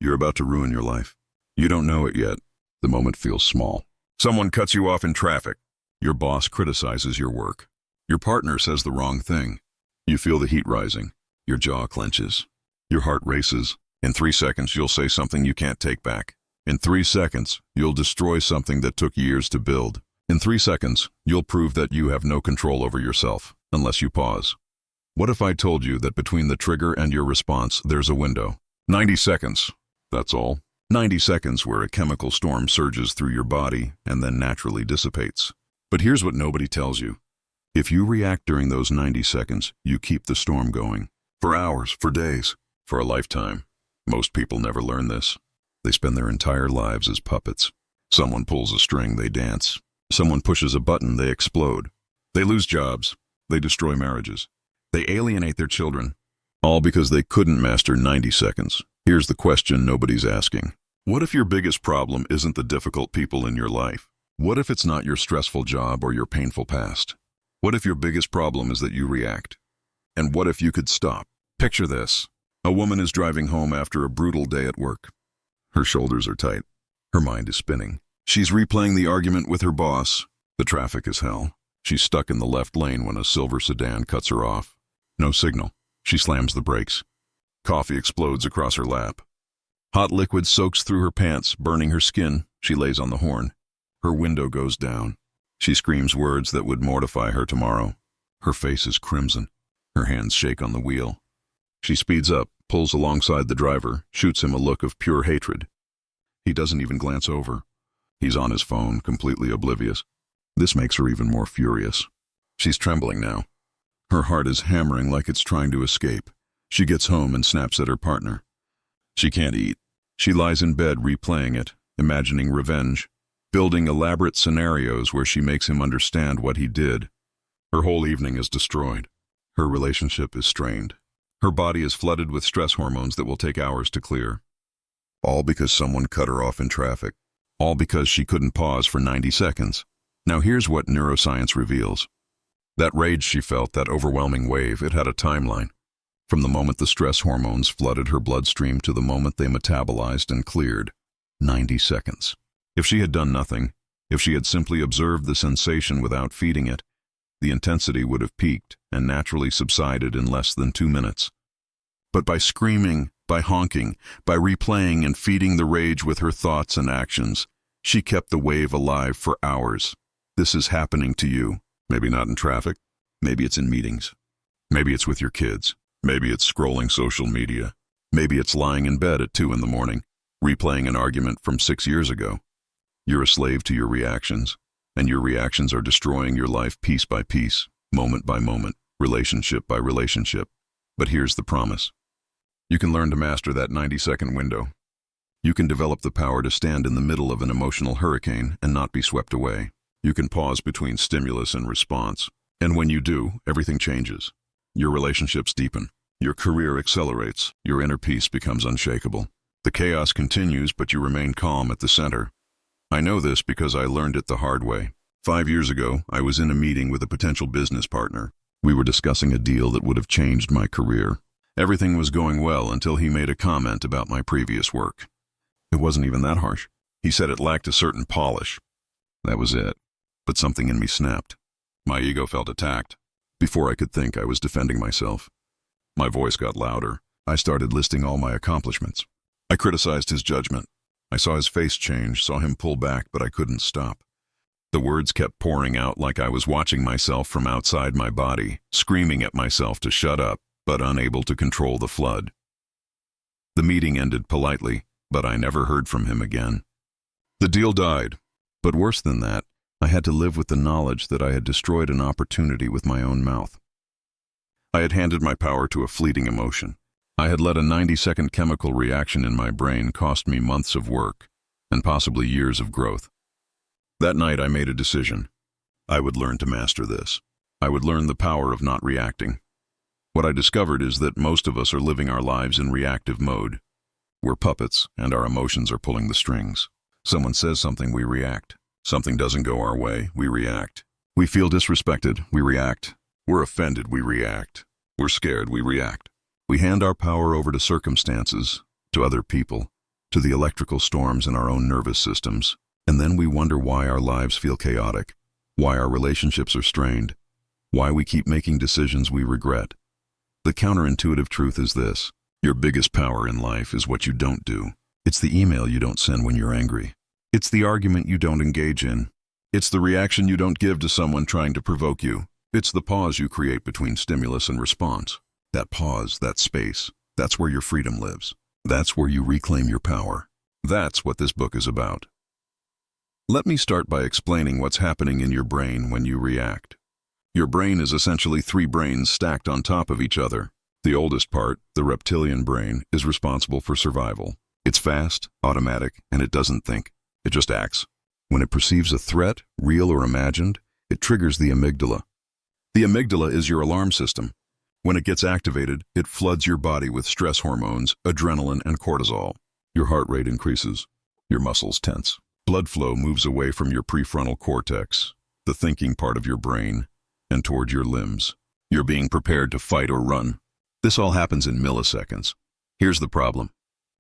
You're about to ruin your life. You don't know it yet. The moment feels small. Someone cuts you off in traffic. Your boss criticizes your work. Your partner says the wrong thing. You feel the heat rising. Your jaw clenches. Your heart races. In 3 seconds, you'll say something you can't take back. In 3 seconds, you'll destroy something that took years to build. In 3 seconds, you'll prove that you have no control over yourself, unless you pause. What if I told you that between the trigger and your response, there's a window? 90 seconds. That's all. 90 seconds where a chemical storm surges through your body and then naturally dissipates. But here's what nobody tells you. If you react during those 90 seconds, you keep the storm going. For hours, for days, for a lifetime. Most people never learn this. They spend their entire lives as puppets. Someone pulls a string, they dance. Someone pushes a button, they explode. They lose jobs. They destroy marriages. They alienate their children. All because they couldn't master 90 seconds. Here's the question nobody's asking. What if your biggest problem isn't the difficult people in your life? What if it's not your stressful job or your painful past? What if your biggest problem is that you react? And what if you could stop? Picture this. A woman is driving home after a brutal day at work. Her shoulders are tight. Her mind is spinning. She's replaying the argument with her boss. The traffic is hell. She's stuck in the left lane when a silver sedan cuts her off. No signal. She slams the brakes. Coffee explodes across her lap. Hot liquid soaks through her pants, burning her skin. She lays on the horn. Her window goes down. She screams words that would mortify her tomorrow. Her face is crimson. Her hands shake on the wheel. She speeds up, pulls alongside the driver, shoots him a look of pure hatred. He doesn't even glance over. He's on his phone, completely oblivious. This makes her even more furious. She's trembling now. Her heart is hammering like it's trying to escape. She gets home and snaps at her partner. She can't eat. She lies in bed replaying it, imagining revenge, building elaborate scenarios where she makes him understand what he did. Her whole evening is destroyed. Her relationship is strained. Her body is flooded with stress hormones that will take hours to clear. All because someone cut her off in traffic. All because she couldn't pause for 90 seconds. Now here's what neuroscience reveals. That rage she felt, that overwhelming wave, it had a timeline. From the moment the stress hormones flooded her bloodstream to the moment they metabolized and cleared. 90 seconds. If she had done nothing, if she had simply observed the sensation without feeding it, the intensity would have peaked and naturally subsided in less than 2 minutes. But by screaming, by honking, by replaying and feeding the rage with her thoughts and actions, she kept the wave alive for hours. This is happening to you. Maybe not in traffic. Maybe it's in meetings. Maybe it's with your kids. Maybe it's scrolling social media. Maybe it's lying in bed at 2 a.m, replaying an argument from 6 years ago. You're a slave to your reactions, and your reactions are destroying your life piece by piece, moment by moment, relationship by relationship. But here's the promise. You can learn to master that 90-second window. You can develop the power to stand in the middle of an emotional hurricane and not be swept away. You can pause between stimulus and response. And when you do, everything changes. Your relationships deepen. Your career accelerates. Your inner peace becomes unshakable. The chaos continues, but you remain calm at the center. I know this because I learned it the hard way. 5 years ago, I was in a meeting with a potential business partner. We were discussing a deal that would have changed my career. Everything was going well until he made a comment about my previous work. It wasn't even that harsh. He said it lacked a certain polish. That was it. But something in me snapped. My ego felt attacked. Before I could think, I was defending myself. My voice got louder. I started listing all my accomplishments. I criticized his judgment. I saw his face change, saw him pull back, but I couldn't stop. The words kept pouring out like I was watching myself from outside my body, screaming at myself to shut up, but unable to control the flood. The meeting ended politely, but I never heard from him again. The deal died. But worse than that, I had to live with the knowledge that I had destroyed an opportunity with my own mouth. I had handed my power to a fleeting emotion. I had let a 90-second chemical reaction in my brain cost me months of work, and possibly years of growth. That night I made a decision. I would learn to master this. I would learn the power of not reacting. What I discovered is that most of us are living our lives in reactive mode. We're puppets, and our emotions are pulling the strings. Someone says something, we react. Something doesn't go our way, we react. We feel disrespected, we react. We're offended, we react. We're scared, we react. We hand our power over to circumstances, to other people, to the electrical storms in our own nervous systems. And then we wonder why our lives feel chaotic, why our relationships are strained, why we keep making decisions we regret. The counterintuitive truth is this: your biggest power in life is what you don't do. It's the email you don't send when you're angry. It's the argument you don't engage in. It's the reaction you don't give to someone trying to provoke you. It's the pause you create between stimulus and response. That pause, that space, that's where your freedom lives. That's where you reclaim your power. That's what this book is about. Let me start by explaining what's happening in your brain when you react. Your brain is essentially three brains stacked on top of each other. The oldest part, the reptilian brain, is responsible for survival. It's fast, automatic, and it doesn't think. It just acts. When it perceives a threat, real or imagined, it triggers the amygdala. The amygdala is your alarm system. When it gets activated, it floods your body with stress hormones, adrenaline, and cortisol. Your heart rate increases. Your muscles tense. Blood flow moves away from your prefrontal cortex, the thinking part of your brain, and toward your limbs. You're being prepared to fight or run. This all happens in milliseconds. Here's the problem.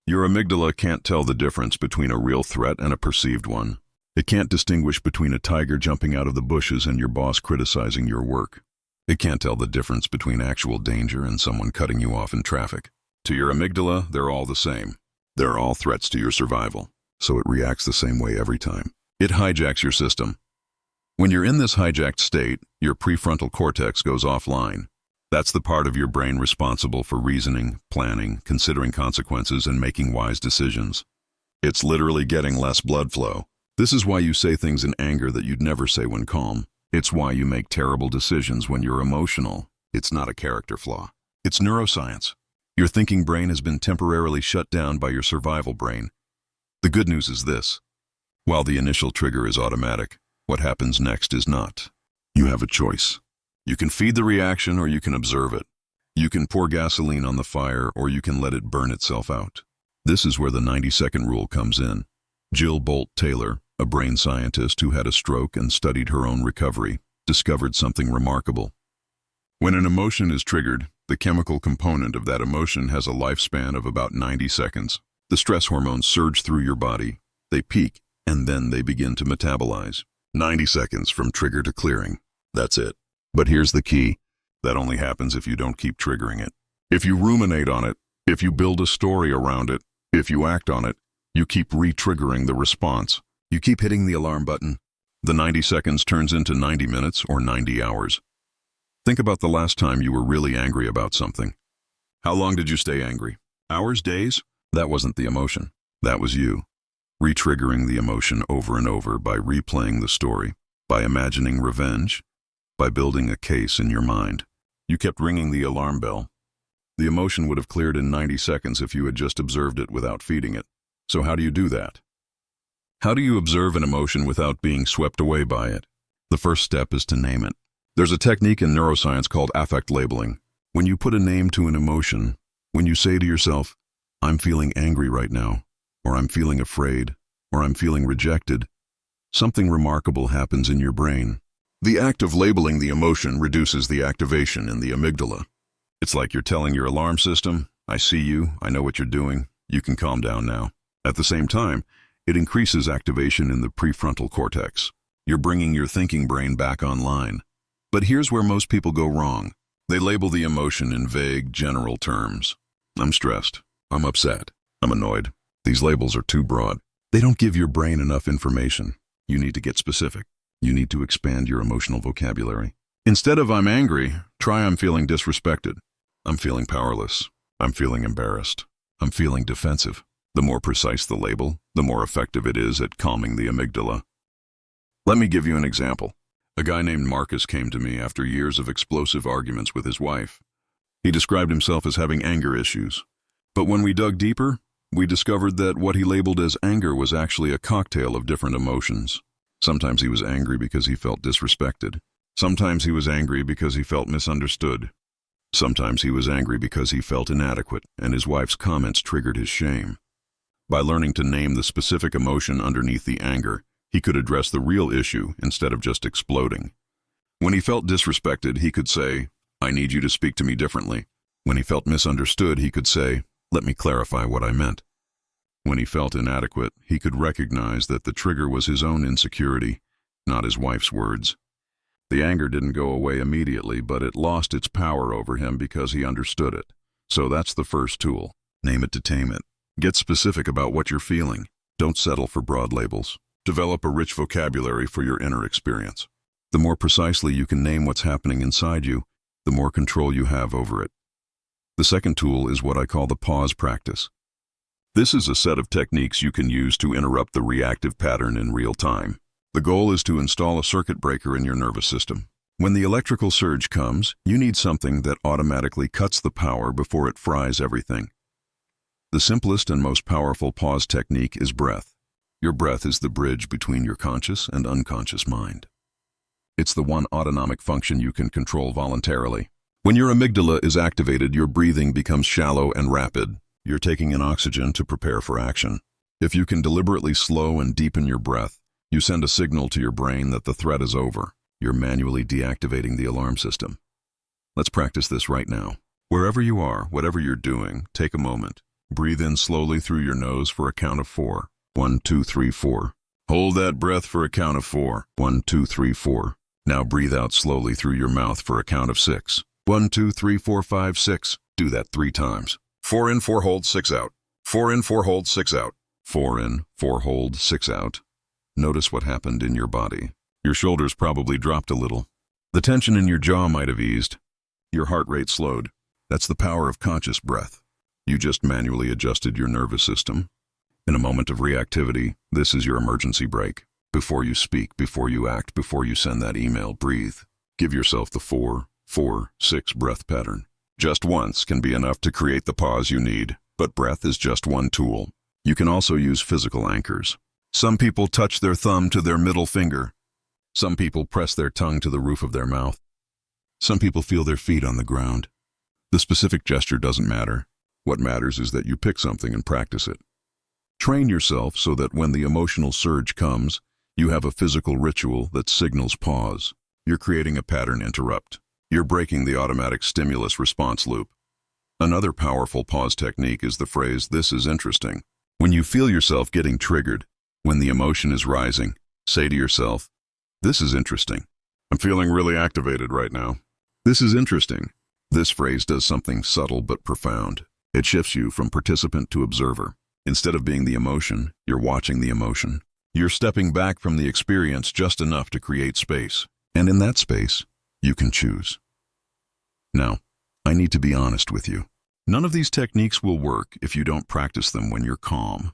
Your amygdala can't tell the difference between a real threat and a perceived one. It can't distinguish between a tiger jumping out of the bushes and your boss criticizing your work. It can't tell the difference between actual danger and someone cutting you off in traffic. To your amygdala, they're all the same. They're all threats to your survival, so it reacts the same way every time. It hijacks your system. When you're in this hijacked state, your prefrontal cortex goes offline. That's the part of your brain responsible for reasoning, planning, considering consequences, and making wise decisions. It's literally getting less blood flow. This is why you say things in anger that you'd never say when calm. It's why you make terrible decisions when you're emotional. It's not a character flaw. It's neuroscience. Your thinking brain has been temporarily shut down by your survival brain. The good news is this: while the initial trigger is automatic, what happens next is not. You have a choice. You can feed the reaction or you can observe it. You can pour gasoline on the fire or you can let it burn itself out. This is where the 90-second rule comes in. Jill Bolt Taylor, a brain scientist who had a stroke and studied her own recovery, discovered something remarkable. When an emotion is triggered, the chemical component of that emotion has a lifespan of about 90 seconds. The stress hormones surge through your body. They peak, and then they begin to metabolize. 90 seconds from trigger to clearing. That's it. But here's the key. That only happens if you don't keep triggering it. If you ruminate on it, if you build a story around it, if you act on it, you keep re-triggering the response. You keep hitting the alarm button. The 90 seconds turns into 90 minutes or 90 hours. Think about the last time you were really angry about something. How long did you stay angry? Hours, days? That wasn't the emotion. That was you. Re-triggering the emotion over and over by replaying the story, by imagining revenge, by building a case in your mind. You kept ringing the alarm bell. The emotion would have cleared in 90 seconds if you had just observed it without feeding it. So how do you do that? How do you observe an emotion without being swept away by it? The first step is to name it. There's a technique in neuroscience called affect labeling. When you put a name to an emotion, when you say to yourself, "I'm feeling angry right now," or "I'm feeling afraid," or "I'm feeling rejected," something remarkable happens in your brain. The act of labeling the emotion reduces the activation in the amygdala. It's like you're telling your alarm system, "I see you, I know what you're doing, you can calm down now." At the same time, it increases activation in the prefrontal cortex. You're bringing your thinking brain back online. But here's where most people go wrong. They label the emotion in vague, general terms. I'm stressed. I'm upset. I'm annoyed. These labels are too broad. They don't give your brain enough information. You need to get specific. You need to expand your emotional vocabulary. Instead of "I'm angry," try "I'm feeling disrespected." "I'm feeling powerless." "I'm feeling embarrassed." "I'm feeling defensive." The more precise the label, the more effective it is at calming the amygdala. Let me give you an example. A guy named Marcus came to me after years of explosive arguments with his wife. He described himself as having anger issues. But when we dug deeper, we discovered that what he labeled as anger was actually a cocktail of different emotions. Sometimes he was angry because he felt disrespected. Sometimes he was angry because he felt misunderstood. Sometimes he was angry because he felt inadequate, and his wife's comments triggered his shame. By learning to name the specific emotion underneath the anger, he could address the real issue instead of just exploding. When he felt disrespected, he could say, "I need you to speak to me differently." When he felt misunderstood, he could say, "Let me clarify what I meant." When he felt inadequate, he could recognize that the trigger was his own insecurity, not his wife's words. The anger didn't go away immediately, but it lost its power over him because he understood it. So that's the first tool. Name it to tame it. Get specific about what you're feeling. Don't settle for broad labels. Develop a rich vocabulary for your inner experience. The more precisely you can name what's happening inside you, the more control you have over it. The second tool is what I call the pause practice. This is a set of techniques you can use to interrupt the reactive pattern in real time. The goal is to install a circuit breaker in your nervous system. When the electrical surge comes, you need something that automatically cuts the power before it fries everything. The simplest and most powerful pause technique is breath. Your breath is the bridge between your conscious and unconscious mind. It's the one autonomic function you can control voluntarily. When your amygdala is activated, your breathing becomes shallow and rapid. You're taking in oxygen to prepare for action. If you can deliberately slow and deepen your breath, you send a signal to your brain that the threat is over. You're manually deactivating the alarm system. Let's practice this right now. Wherever you are, whatever you're doing, take a moment. Breathe in slowly through your nose for a count of 4. 1, 2, 3, 4. Hold that breath for a count of 4. 1, 2, 3, 4. Now breathe out slowly through your mouth for a count of 6. 1, 2, 3, 4, 5, 6. Do that 3 times. 4 in, 4 hold, 6 out. 4 in, 4 hold, 6 out. 4 in, 4 hold, 6 out. Notice what happened in your body. Your shoulders probably dropped a little. The tension in your jaw might have eased. Your heart rate slowed. That's the power of conscious breath. You just manually adjusted your nervous system. In a moment of reactivity, this is your emergency brake. Before you speak, before you act, before you send that email, breathe. Give yourself the 4, 4, 6 breath pattern. Just once can be enough to create the pause you need, but breath is just one tool. You can also use physical anchors. Some people touch their thumb to their middle finger. Some people press their tongue to the roof of their mouth. Some people feel their feet on the ground. The specific gesture doesn't matter. What matters is that you pick something and practice it. Train yourself so that when the emotional surge comes, you have a physical ritual that signals pause. You're creating a pattern interrupt. You're breaking the automatic stimulus response loop. Another powerful pause technique is the phrase, "This is interesting." When you feel yourself getting triggered, when the emotion is rising, say to yourself, "This is interesting. I'm feeling really activated right now. This is interesting." This phrase does something subtle but profound. It shifts you from participant to observer. Instead of being the emotion, you're watching the emotion. You're stepping back from the experience just enough to create space. And in that space, you can choose. Now, I need to be honest with you. None of these techniques will work if you don't practice them when you're calm.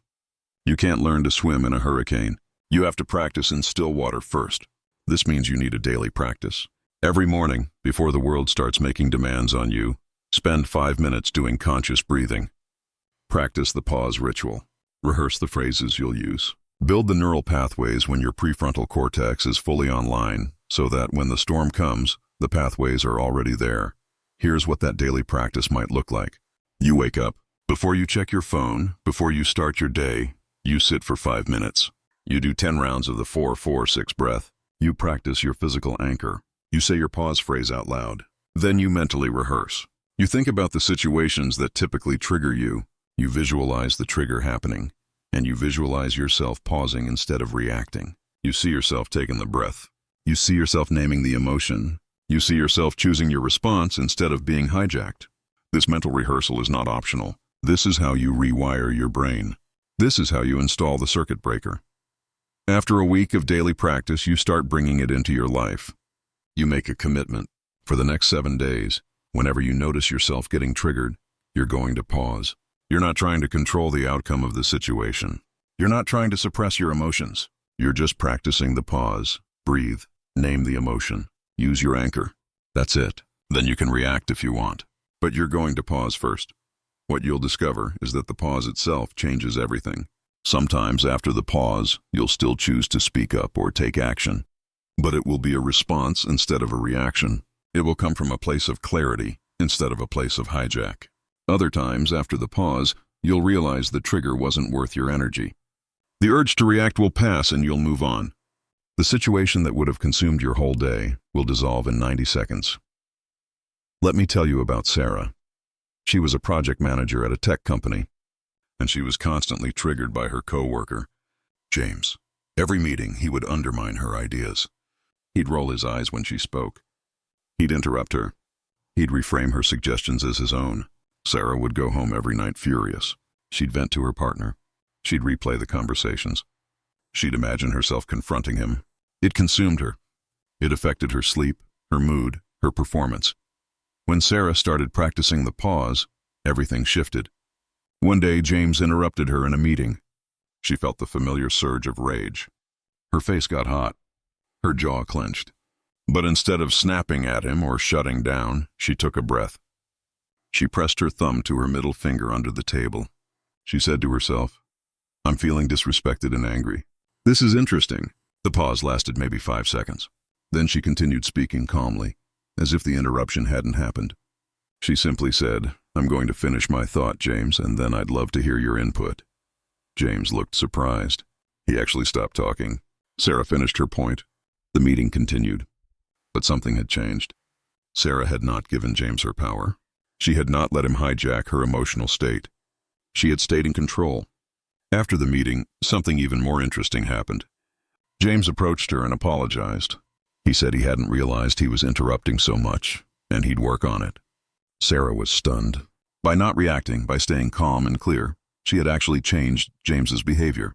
You can't learn to swim in a hurricane. You have to practice in still water first. This means you need a daily practice. Every morning, before the world starts making demands on you, spend 5 minutes doing conscious breathing. Practice the pause ritual. Rehearse the phrases you'll use. Build the neural pathways when your prefrontal cortex is fully online, so that when the storm comes, the pathways are already there. Here's what that daily practice might look like. You wake up. Before you check your phone, before you start your day, you sit for 5 minutes. You do 10 rounds of the 4-4-6 breath. You practice your physical anchor. You say your pause phrase out loud. Then you mentally rehearse. You think about the situations that typically trigger you. You visualize the trigger happening, and you visualize yourself pausing instead of reacting. You see yourself taking the breath. You see yourself naming the emotion. You see yourself choosing your response instead of being hijacked. This mental rehearsal is not optional. This is how you rewire your brain. This is how you install the circuit breaker. After a week of daily practice, you start bringing it into your life. You make a commitment. For the next 7 days, whenever you notice yourself getting triggered, you're going to pause. You're not trying to control the outcome of the situation. You're not trying to suppress your emotions. You're just practicing the pause. Breathe. Name the emotion. Use your anchor. That's it. Then you can react if you want. But you're going to pause first. What you'll discover is that the pause itself changes everything. Sometimes after the pause, you'll still choose to speak up or take action. But it will be a response instead of a reaction. It will come from a place of clarity instead of a place of hijack. Other times, after the pause, you'll realize the trigger wasn't worth your energy. The urge to react will pass and you'll move on. The situation that would have consumed your whole day will dissolve in 90 seconds. Let me tell you about Sarah. She was a project manager at a tech company. and she was constantly triggered by her coworker, James. Every meeting, he would undermine her ideas. He'd roll his eyes when she spoke. He'd interrupt her. He'd reframe her suggestions as his own. Sarah would go home every night furious. She'd vent to her partner. She'd replay the conversations. She'd imagine herself confronting him. It consumed her. It affected her sleep, her mood, her performance. When Sarah started practicing the pause, everything shifted. One day, James interrupted her in a meeting. She felt the familiar surge of rage. Her face got hot. Her jaw clenched. But instead of snapping at him or shutting down, she took a breath. She pressed her thumb to her middle finger under the table. She said to herself, "I'm feeling disrespected and angry. This is interesting." The pause lasted maybe 5 seconds. Then she continued speaking calmly, as if the interruption hadn't happened. She simply said, "I'm going to finish my thought, James, and then I'd love to hear your input." James looked surprised. He actually stopped talking. Sarah finished her point. The meeting continued. But something had changed. Sarah had not given James her power. She had not let him hijack her emotional state. She had stayed in control. After the meeting, something even more interesting happened. James approached her and apologized. He said he hadn't realized he was interrupting so much, and he'd work on it. Sarah was stunned. By not reacting, by staying calm and clear, she had actually changed James's behavior.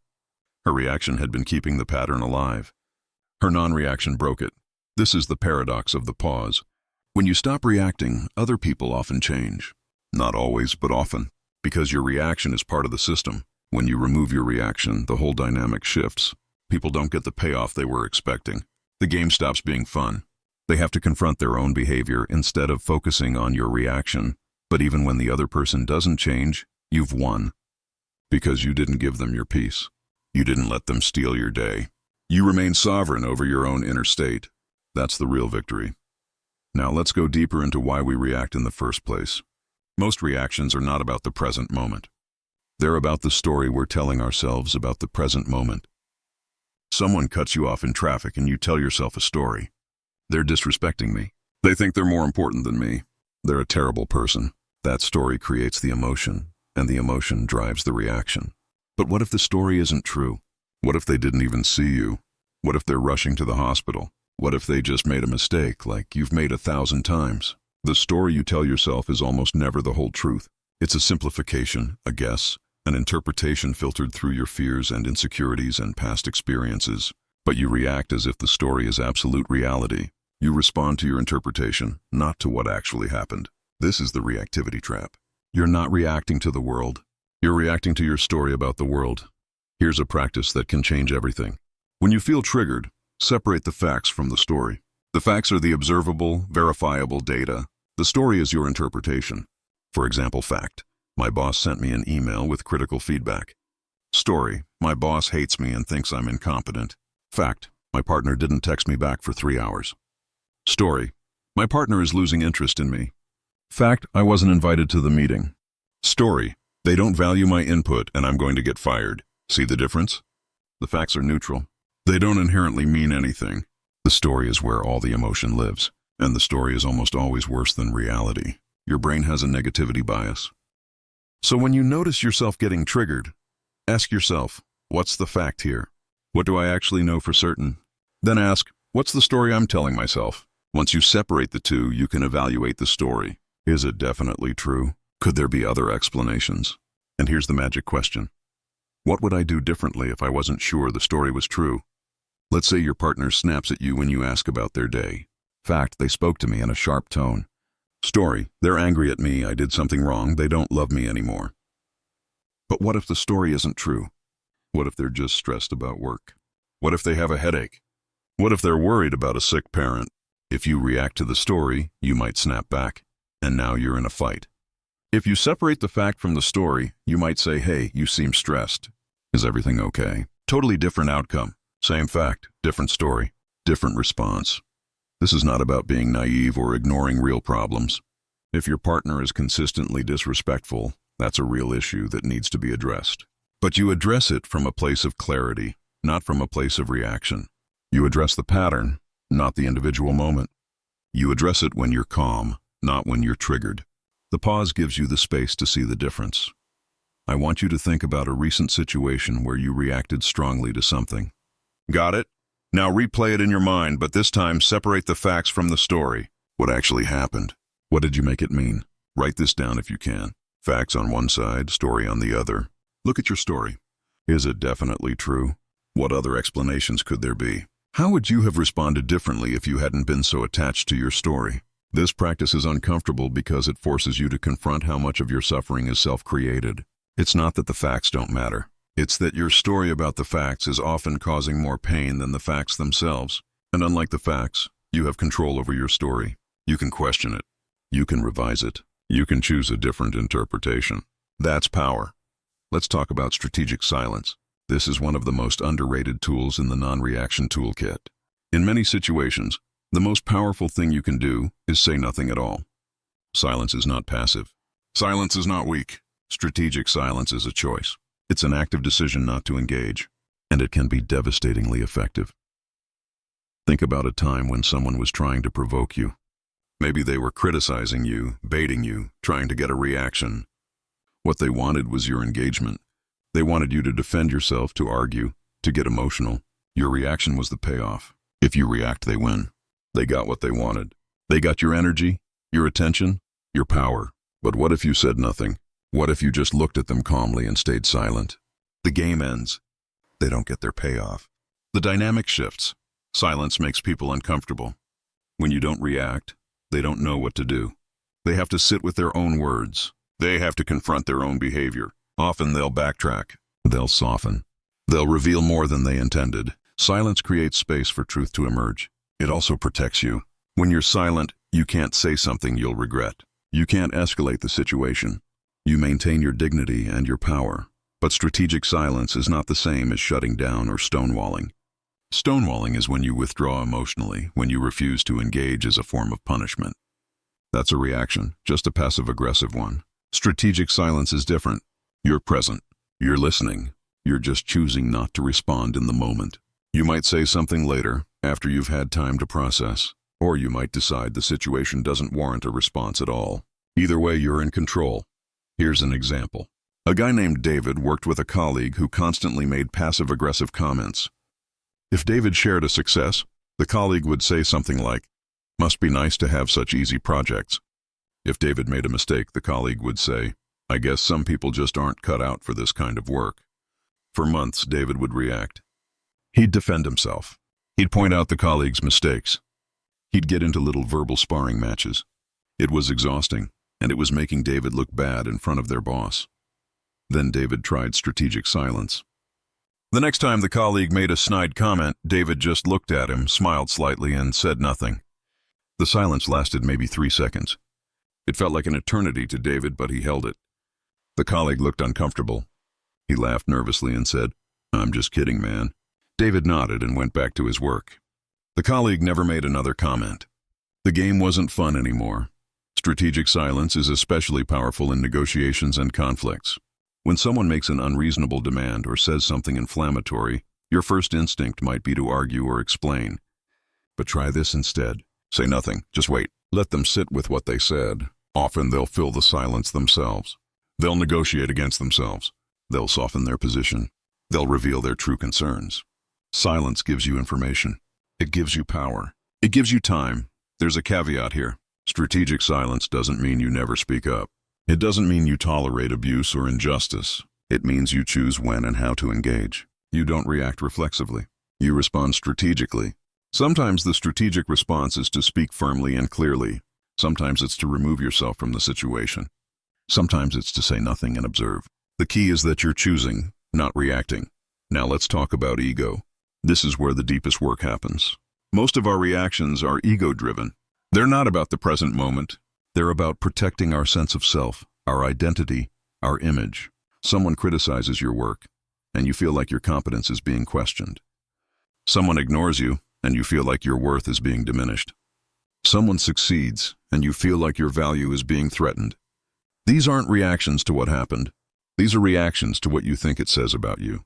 Her reaction had been keeping the pattern alive. Her non-reaction broke it. This is the paradox of the pause. When you stop reacting, other people often change. Not always, but often. Because your reaction is part of the system. When you remove your reaction, the whole dynamic shifts. People don't get the payoff they were expecting. The game stops being fun. They have to confront their own behavior instead of focusing on your reaction. But even when the other person doesn't change, you've won. Because you didn't give them your peace. You didn't let them steal your day. You remain sovereign over your own inner state. That's the real victory. Now let's go deeper into why we react in the first place. Most reactions are not about the present moment. They're about the story we're telling ourselves about the present moment. Someone cuts you off in traffic and you tell yourself a story. They're disrespecting me. They think they're more important than me. They're a terrible person. That story creates the emotion, and the emotion drives the reaction. But what if the story isn't true? What if they didn't even see you? What if they're rushing to the hospital? What if they just made a mistake, like you've made 1,000 times? The story you tell yourself is almost never the whole truth. It's a simplification, a guess, an interpretation filtered through your fears and insecurities and past experiences. But you react as if the story is absolute reality. You respond to your interpretation, not to what actually happened. This is the reactivity trap. You're not reacting to the world. You're reacting to your story about the world. Here's a practice that can change everything. When you feel triggered, separate the facts from the story. The facts are the observable, verifiable data. The story is your interpretation. For example, fact: my boss sent me an email with critical feedback. Story: my boss hates me and thinks I'm incompetent. Fact: my partner didn't text me back for 3 hours. Story: my partner is losing interest in me. Fact: I wasn't invited to the meeting. Story: they don't value my input and I'm going to get fired. See the difference? The facts are neutral. They don't inherently mean anything. The story is where all the emotion lives, and the story is almost always worse than reality. Your brain has a negativity bias. So when you notice yourself getting triggered, ask yourself, what's the fact here? What do I actually know for certain? Then ask, what's the story I'm telling myself? Once you separate the two, you can evaluate the story. Is it definitely true? Could there be other explanations? And here's the magic question. What would I do differently if I wasn't sure the story was true? Let's say your partner snaps at you when you ask about their day. Fact: they spoke to me in a sharp tone. Story: they're angry at me, I did something wrong, they don't love me anymore. But what if the story isn't true? What if they're just stressed about work? What if they have a headache? What if they're worried about a sick parent? If you react to the story, you might snap back, and now you're in a fight. If you separate the fact from the story, you might say, hey, you seem stressed. Is everything okay? Totally different outcome. Same fact, different story, different response. This is not about being naive or ignoring real problems. If your partner is consistently disrespectful, that's a real issue that needs to be addressed. But you address it from a place of clarity, not from a place of reaction. You address the pattern, not the individual moment. You address it when you're calm, not when you're triggered. The pause gives you the space to see the difference. I want you to think about a recent situation where you reacted strongly to something. Got it? Now replay it in your mind, but this time separate the facts from the story. What actually happened? What did you make it mean? Write this down if you can. Facts on one side, story on the other. Look at your story. Is it definitely true? What other explanations could there be? How would you have responded differently if you hadn't been so attached to your story? This practice is uncomfortable because it forces you to confront how much of your suffering is self-created. It's not that the facts don't matter. It's that your story about the facts is often causing more pain than the facts themselves. And unlike the facts, you have control over your story. You can question it. You can revise it. You can choose a different interpretation. That's power. Let's talk about strategic silence. This is one of the most underrated tools in the non-reaction toolkit. In many situations, the most powerful thing you can do is say nothing at all. Silence is not passive. Silence is not weak. Strategic silence is a choice. It's an active decision not to engage, and it can be devastatingly effective. Think about a time when someone was trying to provoke you. Maybe they were criticizing you, baiting you, trying to get a reaction. What they wanted was your engagement. They wanted you to defend yourself, to argue, to get emotional. Your reaction was the payoff. If you react, they win. They got what they wanted. They got your energy, your attention, your power. But what if you said nothing? What if you just looked at them calmly and stayed silent? The game ends. They don't get their payoff. The dynamic shifts. Silence makes people uncomfortable. When you don't react, they don't know what to do. They have to sit with their own words. They have to confront their own behavior. Often they'll backtrack. They'll soften. They'll reveal more than they intended. Silence creates space for truth to emerge. It also protects you. When you're silent, you can't say something you'll regret. You can't escalate the situation. You maintain your dignity and your power. But strategic silence is not the same as shutting down or stonewalling. Stonewalling is when you withdraw emotionally, when you refuse to engage as a form of punishment. That's a reaction, just a passive-aggressive one. Strategic silence is different. You're present. You're listening. You're just choosing not to respond in the moment. You might say something later, after you've had time to process, or you might decide the situation doesn't warrant a response at all. Either way, you're in control. Here's an example. A guy named David worked with a colleague who constantly made passive-aggressive comments. If David shared a success, the colleague would say something like, "Must be nice to have such easy projects." If David made a mistake, the colleague would say, "I guess some people just aren't cut out for this kind of work." For months, David would react. He'd defend himself. He'd point out the colleague's mistakes. He'd get into little verbal sparring matches. It was exhausting, and it was making David look bad in front of their boss. Then David tried strategic silence. The next time the colleague made a snide comment, David just looked at him, smiled slightly, and said nothing. The silence lasted maybe 3 seconds. It felt like an eternity to David, but he held it. The colleague looked uncomfortable. He laughed nervously and said, "I'm just kidding, man." David nodded and went back to his work. The colleague never made another comment. The game wasn't fun anymore. Strategic silence is especially powerful in negotiations and conflicts. When someone makes an unreasonable demand or says something inflammatory, your first instinct might be to argue or explain. But try this instead. Say nothing, just wait. Let them sit with what they said. Often they'll fill the silence themselves. They'll negotiate against themselves. They'll soften their position. They'll reveal their true concerns. Silence gives you information. It gives you power. It gives you time. There's a caveat here. Strategic silence doesn't mean you never speak up. It doesn't mean you tolerate abuse or injustice. It means you choose when and how to engage. You don't react reflexively. You respond strategically. Sometimes the strategic response is to speak firmly and clearly. Sometimes it's to remove yourself from the situation. Sometimes it's to say nothing and observe. The key is that you're choosing, not reacting. Now let's talk about ego. This is where the deepest work happens. Most of our reactions are ego-driven. They're not about the present moment. They're about protecting our sense of self, our identity, our image. Someone criticizes your work, and you feel like your competence is being questioned. Someone ignores you, and you feel like your worth is being diminished. Someone succeeds, and you feel like your value is being threatened. These aren't reactions to what happened. These are reactions to what you think it says about you.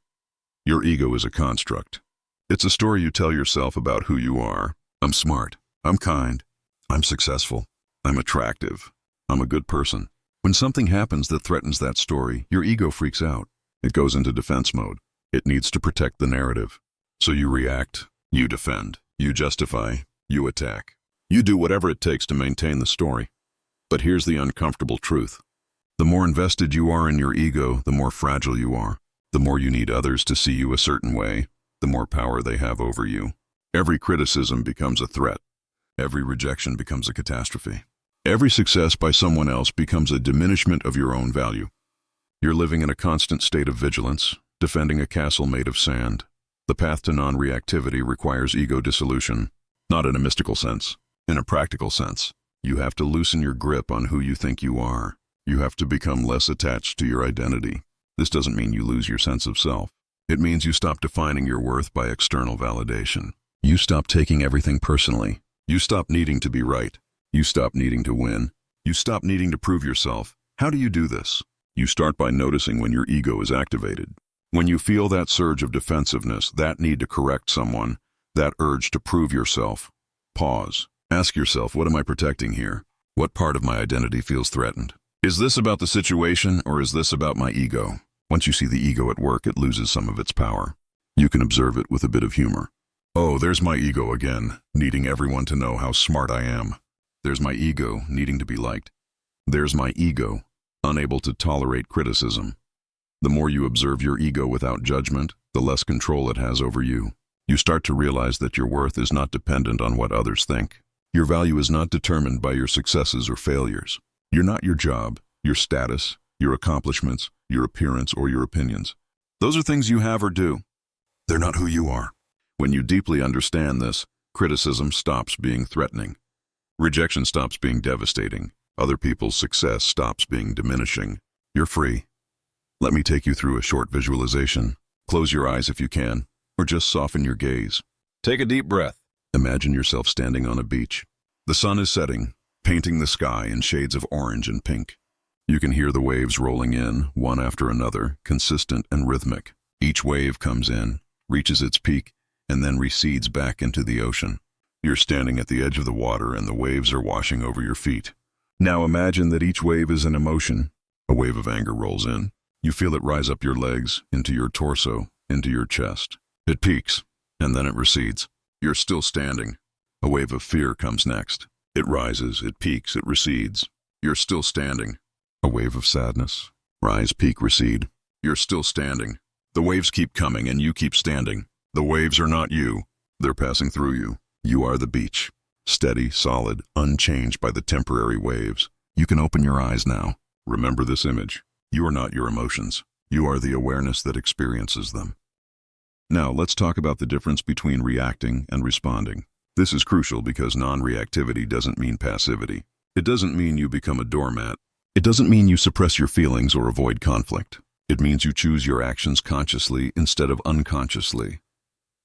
Your ego is a construct. It's a story you tell yourself about who you are. I'm smart. I'm kind. I'm successful. I'm attractive. I'm a good person. When something happens that threatens that story, your ego freaks out. It goes into defense mode. It needs to protect the narrative. So you react, you defend, you justify, you attack. You do whatever it takes to maintain the story. But here's the uncomfortable truth. The more invested you are in your ego, the more fragile you are. The more you need others to see you a certain way, the more power they have over you. Every criticism becomes a threat. Every rejection becomes a catastrophe. Every success by someone else becomes a diminishment of your own value. You're living in a constant state of vigilance, defending a castle made of sand. The path to non-reactivity requires ego dissolution, not in a mystical sense, in a practical sense. You have to loosen your grip on who you think you are. You have to become less attached to your identity. This doesn't mean you lose your sense of self. It means you stop defining your worth by external validation. You stop taking everything personally. You stop needing to be right. You stop needing to win. You stop needing to prove yourself. How do you do this? You start by noticing when your ego is activated. When you feel that surge of defensiveness, that need to correct someone, that urge to prove yourself, pause. Ask yourself, what am I protecting here? What part of my identity feels threatened? Is this about the situation, or is this about my ego? Once you see the ego at work, it loses some of its power. You can observe it with a bit of humor. Oh, there's my ego again, needing everyone to know how smart I am. There's my ego, needing to be liked. There's my ego, unable to tolerate criticism. The more you observe your ego without judgment, the less control it has over you. You start to realize that your worth is not dependent on what others think. Your value is not determined by your successes or failures. You're not your job, your status, your accomplishments, your appearance, or your opinions. Those are things you have or do. They're not who you are. When you deeply understand this, criticism stops being threatening. Rejection stops being devastating. Other people's success stops being diminishing. You're free. Let me take you through a short visualization. Close your eyes if you can, or just soften your gaze. Take a deep breath. Imagine yourself standing on a beach. The sun is setting, painting the sky in shades of orange and pink. You can hear the waves rolling in, one after another, consistent and rhythmic. Each wave comes in, reaches its peak, and then recedes back into the ocean. You're standing at the edge of the water and the waves are washing over your feet. Now imagine that each wave is an emotion. A wave of anger rolls in. You feel it rise up your legs, into your torso, into your chest. It peaks, and then it recedes. You're still standing. A wave of fear comes next. It rises, it peaks, it recedes. You're still standing. A wave of sadness. Rise, peak, recede. You're still standing. The waves keep coming and you keep standing. The waves are not you. They're passing through you. You are the beach. Steady, solid, unchanged by the temporary waves. You can open your eyes now. Remember this image. You are not your emotions. You are the awareness that experiences them. Now, let's talk about the difference between reacting and responding. This is crucial because non-reactivity doesn't mean passivity. It doesn't mean you become a doormat. It doesn't mean you suppress your feelings or avoid conflict. It means you choose your actions consciously instead of unconsciously.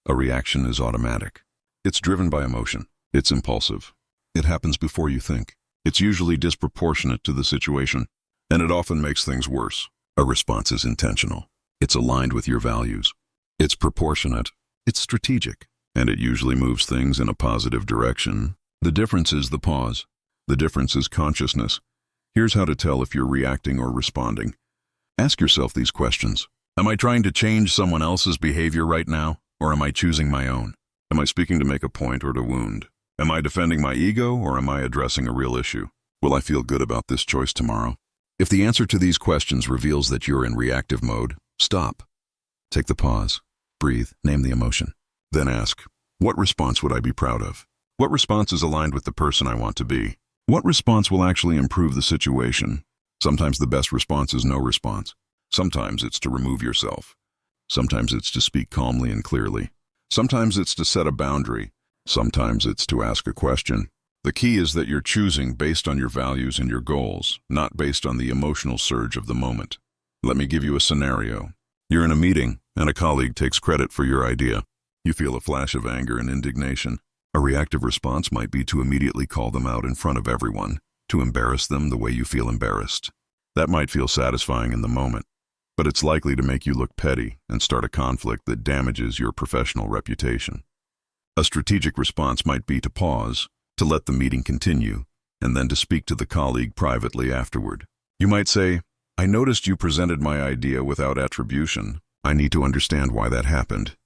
A reaction is automatic. It's driven by emotion. It's impulsive. It happens before you think. It's usually disproportionate to the situation, and it often makes things worse. A response is intentional. It's aligned with your values. It's proportionate. It's strategic. And it usually moves things in a positive direction. The difference is the pause. The difference is consciousness. Here's how to tell if you're reacting or responding. Ask yourself these questions. Am I trying to change someone else's behavior right now, or am I choosing my own? Am I speaking to make a point or to wound? Am I defending my ego, or am I addressing a real issue? Will I feel good about this choice tomorrow? If the answer to these questions reveals that you're in reactive mode, stop. Take the pause. Breathe. Name the emotion. Then ask, what response would I be proud of? What response is aligned with the person I want to be? What response will actually improve the situation? Sometimes the best response is no response. Sometimes it's to remove yourself. Sometimes it's to speak calmly and clearly. Sometimes it's to set a boundary. Sometimes it's to ask a question. The key is that you're choosing based on your values and your goals, not based on the emotional surge of the moment. Let me give you a scenario. You're in a meeting, and a colleague takes credit for your idea. You feel a flash of anger and indignation. A reactive response might be to immediately call them out in front of everyone, to embarrass them the way you feel embarrassed. That might feel satisfying in the moment, but it's likely to make you look petty and start a conflict that damages your professional reputation. A strategic response might be to pause, to let the meeting continue, and then to speak to the colleague privately afterward. You might say, I noticed you presented my idea without attribution. I need to understand why that happened,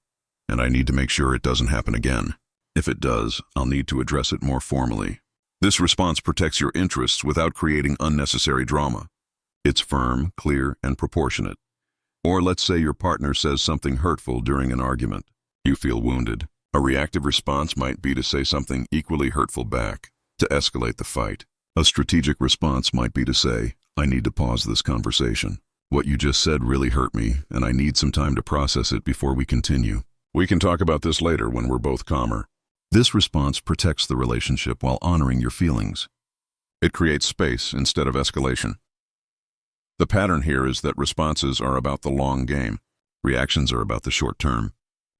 and I need to make sure it doesn't happen again. If it does, I'll need to address it more formally. This response protects your interests without creating unnecessary drama. It's firm, clear, and proportionate. Or let's say your partner says something hurtful during an argument. You feel wounded. A reactive response might be to say something equally hurtful back, to escalate the fight. A strategic response might be to say, I need to pause this conversation. What you just said really hurt me, and I need some time to process it before we continue. We can talk about this later when we're both calmer. This response protects the relationship while honoring your feelings. It creates space instead of escalation. The pattern here is that responses are about the long game. Reactions are about the short term.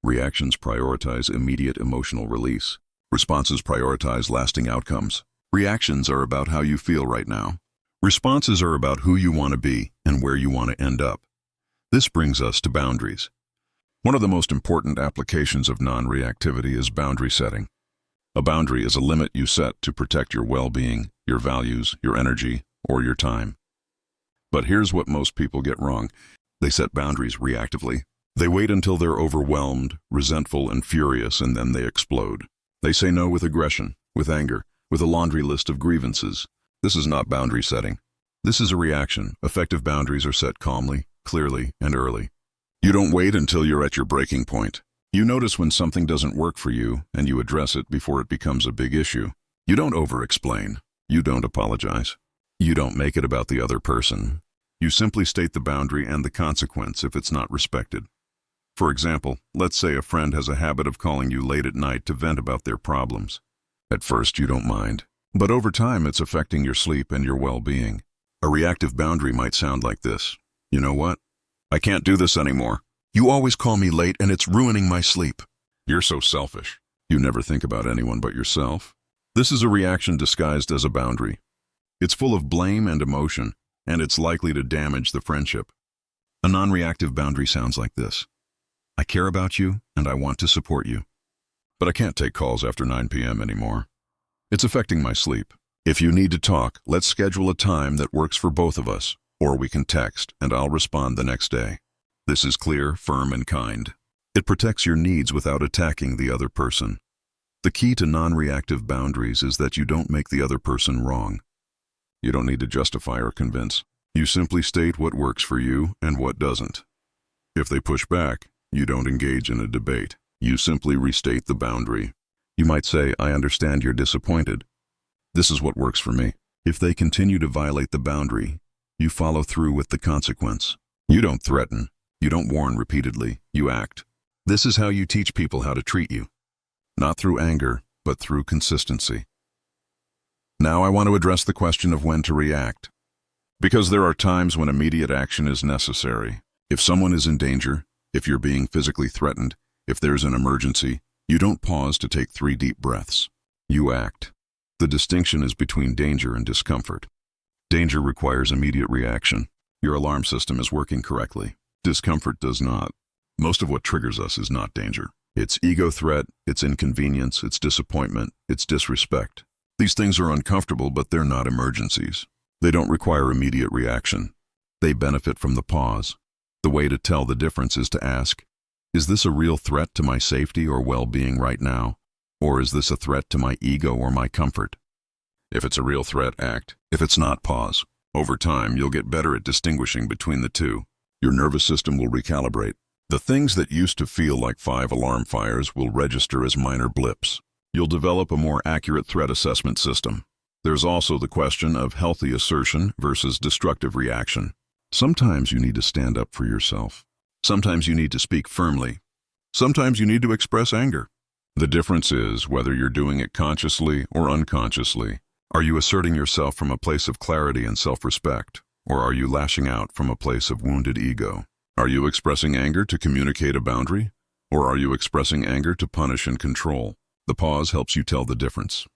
Reactions prioritize immediate emotional release. Responses prioritize lasting outcomes. Reactions are about how you feel right now. Responses are about who you want to be and where you want to end up. This brings us to boundaries. One of the most important applications of non-reactivity is boundary setting. A boundary is a limit you set to protect your well-being, your values, your energy, or your time. But here's what most people get wrong. They set boundaries reactively. They wait until they're overwhelmed, resentful, and furious, and then they explode. They say no with aggression, with anger, with a laundry list of grievances. This is not boundary setting. This is a reaction. Effective boundaries are set calmly, clearly, and early. You don't wait until you're at your breaking point. You notice when something doesn't work for you, and you address it before it becomes a big issue. You don't over-explain. You don't apologize. You don't make it about the other person. You simply state the boundary and the consequence if it's not respected. For example, let's say a friend has a habit of calling you late at night to vent about their problems. At first, you don't mind, but over time, it's affecting your sleep and your well-being. A reactive boundary might sound like this. You know what? I can't do this anymore. You always call me late and it's ruining my sleep. You're so selfish. You never think about anyone but yourself. This is a reaction disguised as a boundary. It's full of blame and emotion, and it's likely to damage the friendship. A non-reactive boundary sounds like this. I care about you and I want to support you. But I can't take calls after 9 p.m. anymore. It's affecting my sleep. If you need to talk, let's schedule a time that works for both of us, or we can text and I'll respond the next day. This is clear, firm, and kind. It protects your needs without attacking the other person. The key to non-reactive boundaries is that you don't make the other person wrong. You don't need to justify or convince. You simply state what works for you and what doesn't. If they push back, you don't engage in a debate. You simply restate the boundary. You might say, I understand you're disappointed. This is what works for me. If they continue to violate the boundary, you follow through with the consequence. You don't threaten. You don't warn repeatedly. You act. This is how you teach people how to treat you. Not through anger, but through consistency. Now I want to address the question of when to react. Because there are times when immediate action is necessary. If someone is in danger, if you're being physically threatened, if there's an emergency, you don't pause to take 3 deep breaths. You act. The distinction is between danger and discomfort. Danger requires immediate reaction. Your alarm system is working correctly. Discomfort does not. Most of what triggers us is not danger. It's ego threat, it's inconvenience, it's disappointment, it's disrespect. These things are uncomfortable, but they're not emergencies. They don't require immediate reaction. They benefit from the pause. The way to tell the difference is to ask, is this a real threat to my safety or well-being right now? Or is this a threat to my ego or my comfort? If it's a real threat, act. If it's not, pause. Over time, you'll get better at distinguishing between the two. Your nervous system will recalibrate. The things that used to feel like 5 alarm fires will register as minor blips. You'll develop a more accurate threat assessment system. There's also the question of healthy assertion versus destructive reaction. Sometimes you need to stand up for yourself. Sometimes you need to speak firmly. Sometimes you need to express anger. The difference is whether you're doing it consciously or unconsciously. Are you asserting yourself from a place of clarity and self-respect, or are you lashing out from a place of wounded ego? Are you expressing anger to communicate a boundary, or are you expressing anger to punish and control? The pause helps you tell the difference.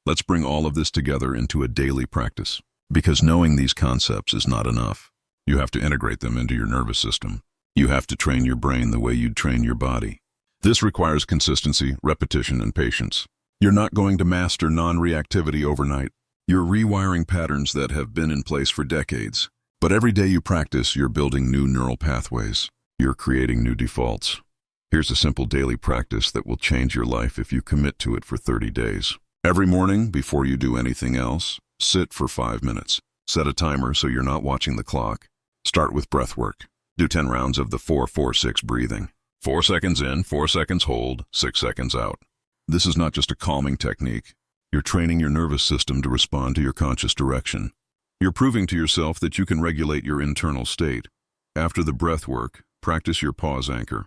Let's bring all of this together into a daily practice, because knowing these concepts is not enough. You have to integrate them into your nervous system. You have to train your brain the way you'd train your body. This requires consistency, repetition, and patience. You're not going to master non-reactivity overnight. You're rewiring patterns that have been in place for decades. But every day you practice, you're building new neural pathways. You're creating new defaults. Here's a simple daily practice that will change your life if you commit to it for 30 days. Every morning, before you do anything else, sit for 5 minutes. Set a timer so you're not watching the clock. Start with breath work. Do 10 rounds of the 4-4-6 breathing. 4 seconds in, 4 seconds hold, 6 seconds out. This is not just a calming technique. You're training your nervous system to respond to your conscious direction. You're proving to yourself that you can regulate your internal state. After the breath work, practice your pause anchor.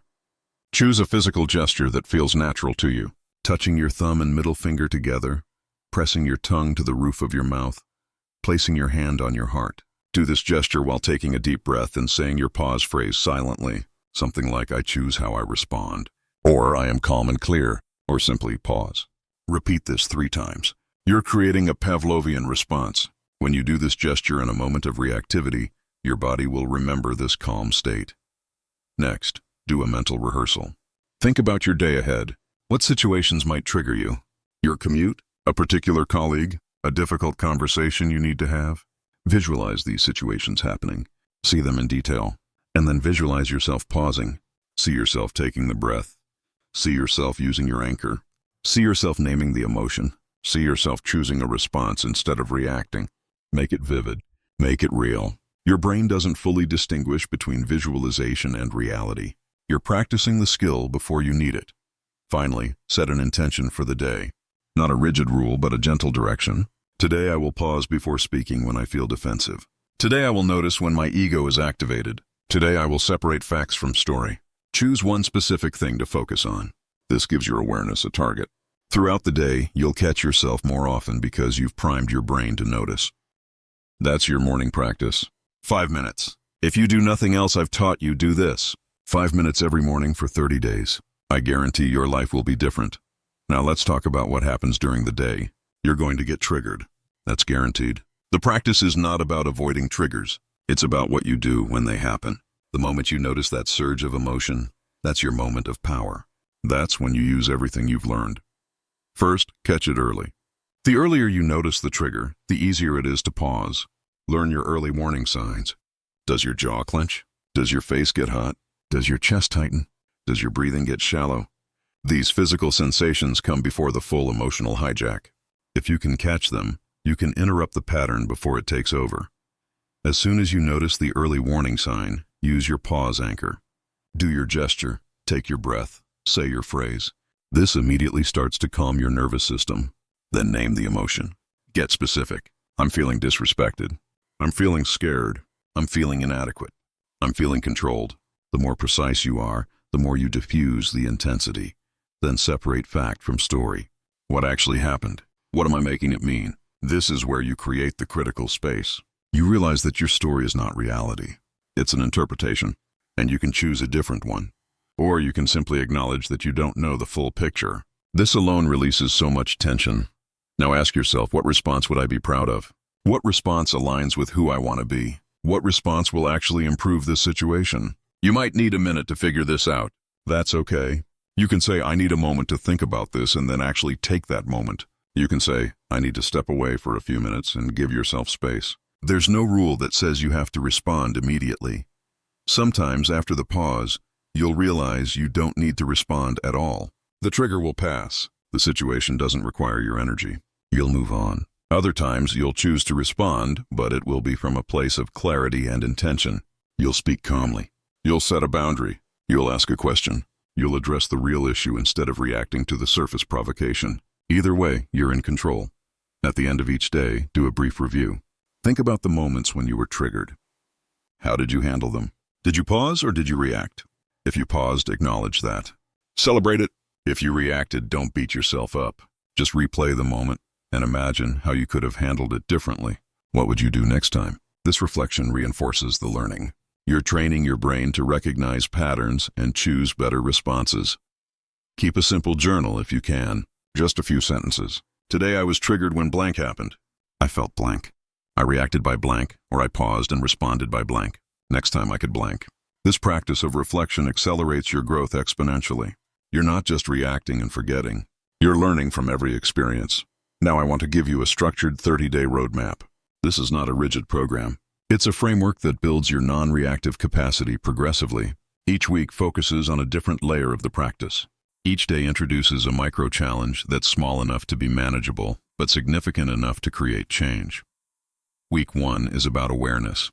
Choose a physical gesture that feels natural to you, touching your thumb and middle finger together, pressing your tongue to the roof of your mouth, placing your hand on your heart. Do this gesture while taking a deep breath and saying your pause phrase silently, something like "I choose how I respond," or "I am calm and clear," or simply pause. Repeat this 3 times. You're creating a Pavlovian response. When you do this gesture in a moment of reactivity, your body will remember this calm state. Next, do a mental rehearsal. Think about your day ahead. What situations might trigger you? Your commute? A particular colleague? A difficult conversation you need to have? Visualize these situations happening. See them in detail. And then visualize yourself pausing. See yourself taking the breath. See yourself using your anchor. See yourself naming the emotion. See yourself choosing a response instead of reacting. Make it vivid. Make it real. Your brain doesn't fully distinguish between visualization and reality. You're practicing the skill before you need it. Finally, set an intention for the day. Not a rigid rule, but a gentle direction. Today I will pause before speaking when I feel defensive. Today I will notice when my ego is activated. Today I will separate facts from story. Choose one specific thing to focus on. This gives your awareness a target. Throughout the day, you'll catch yourself more often because you've primed your brain to notice. That's your morning practice. 5 minutes. If you do nothing else I've taught you, do this. 5 minutes every morning for 30 days. I guarantee your life will be different. Now let's talk about what happens during the day. You're going to get triggered. That's guaranteed. The practice is not about avoiding triggers. It's about what you do when they happen. The moment you notice that surge of emotion, that's your moment of power. That's when you use everything you've learned. First, catch it early. The earlier you notice the trigger, the easier it is to pause. Learn your early warning signs. Does your jaw clench? Does your face get hot? Does your chest tighten? Does your breathing get shallow? These physical sensations come before the full emotional hijack. If you can catch them, you can interrupt the pattern before it takes over. As soon as you notice the early warning sign, use your pause anchor. Do your gesture, take your breath, say your phrase. This immediately starts to calm your nervous system. Then name the emotion. Get specific. I'm feeling disrespected. I'm feeling scared. I'm feeling inadequate. I'm feeling controlled. The more precise you are, the more you diffuse the intensity. Then separate fact from story. What actually happened? What am I making it mean? This is where you create the critical space. You realize that your story is not reality. It's an interpretation, and you can choose a different one. Or you can simply acknowledge that you don't know the full picture. This alone releases so much tension. Now ask yourself, what response would I be proud of? What response aligns with who I want to be? What response will actually improve this situation? You might need a minute to figure this out. That's okay. You can say, I need a moment to think about this, and then actually take that moment. You can say, I need to step away for a few minutes and give yourself space. There's no rule that says you have to respond immediately. Sometimes after the pause, you'll realize you don't need to respond at all. The trigger will pass. The situation doesn't require your energy. You'll move on. Other times you'll choose to respond, but it will be from a place of clarity and intention. You'll speak calmly. You'll set a boundary. You'll ask a question. You'll address the real issue instead of reacting to the surface provocation. Either way, you're in control. At the end of each day, do a brief review. Think about the moments when you were triggered. How did you handle them? Did you pause or did you react? If you paused, acknowledge that. Celebrate it. If you reacted, don't beat yourself up. Just replay the moment and imagine how you could have handled it differently. What would you do next time? This reflection reinforces the learning. You're training your brain to recognize patterns and choose better responses. Keep a simple journal if you can. Just a few sentences. Today I was triggered when blank happened. I felt blank. I reacted by blank, or I paused and responded by blank. Next time I could blank. This practice of reflection accelerates your growth exponentially. You're not just reacting and forgetting. You're learning from every experience. Now I want to give you a structured 30-day roadmap. This is not a rigid program. It's a framework that builds your non-reactive capacity progressively. Each week focuses on a different layer of the practice. Each day introduces a micro-challenge that's small enough to be manageable, but significant enough to create change. Week 1 is about awareness.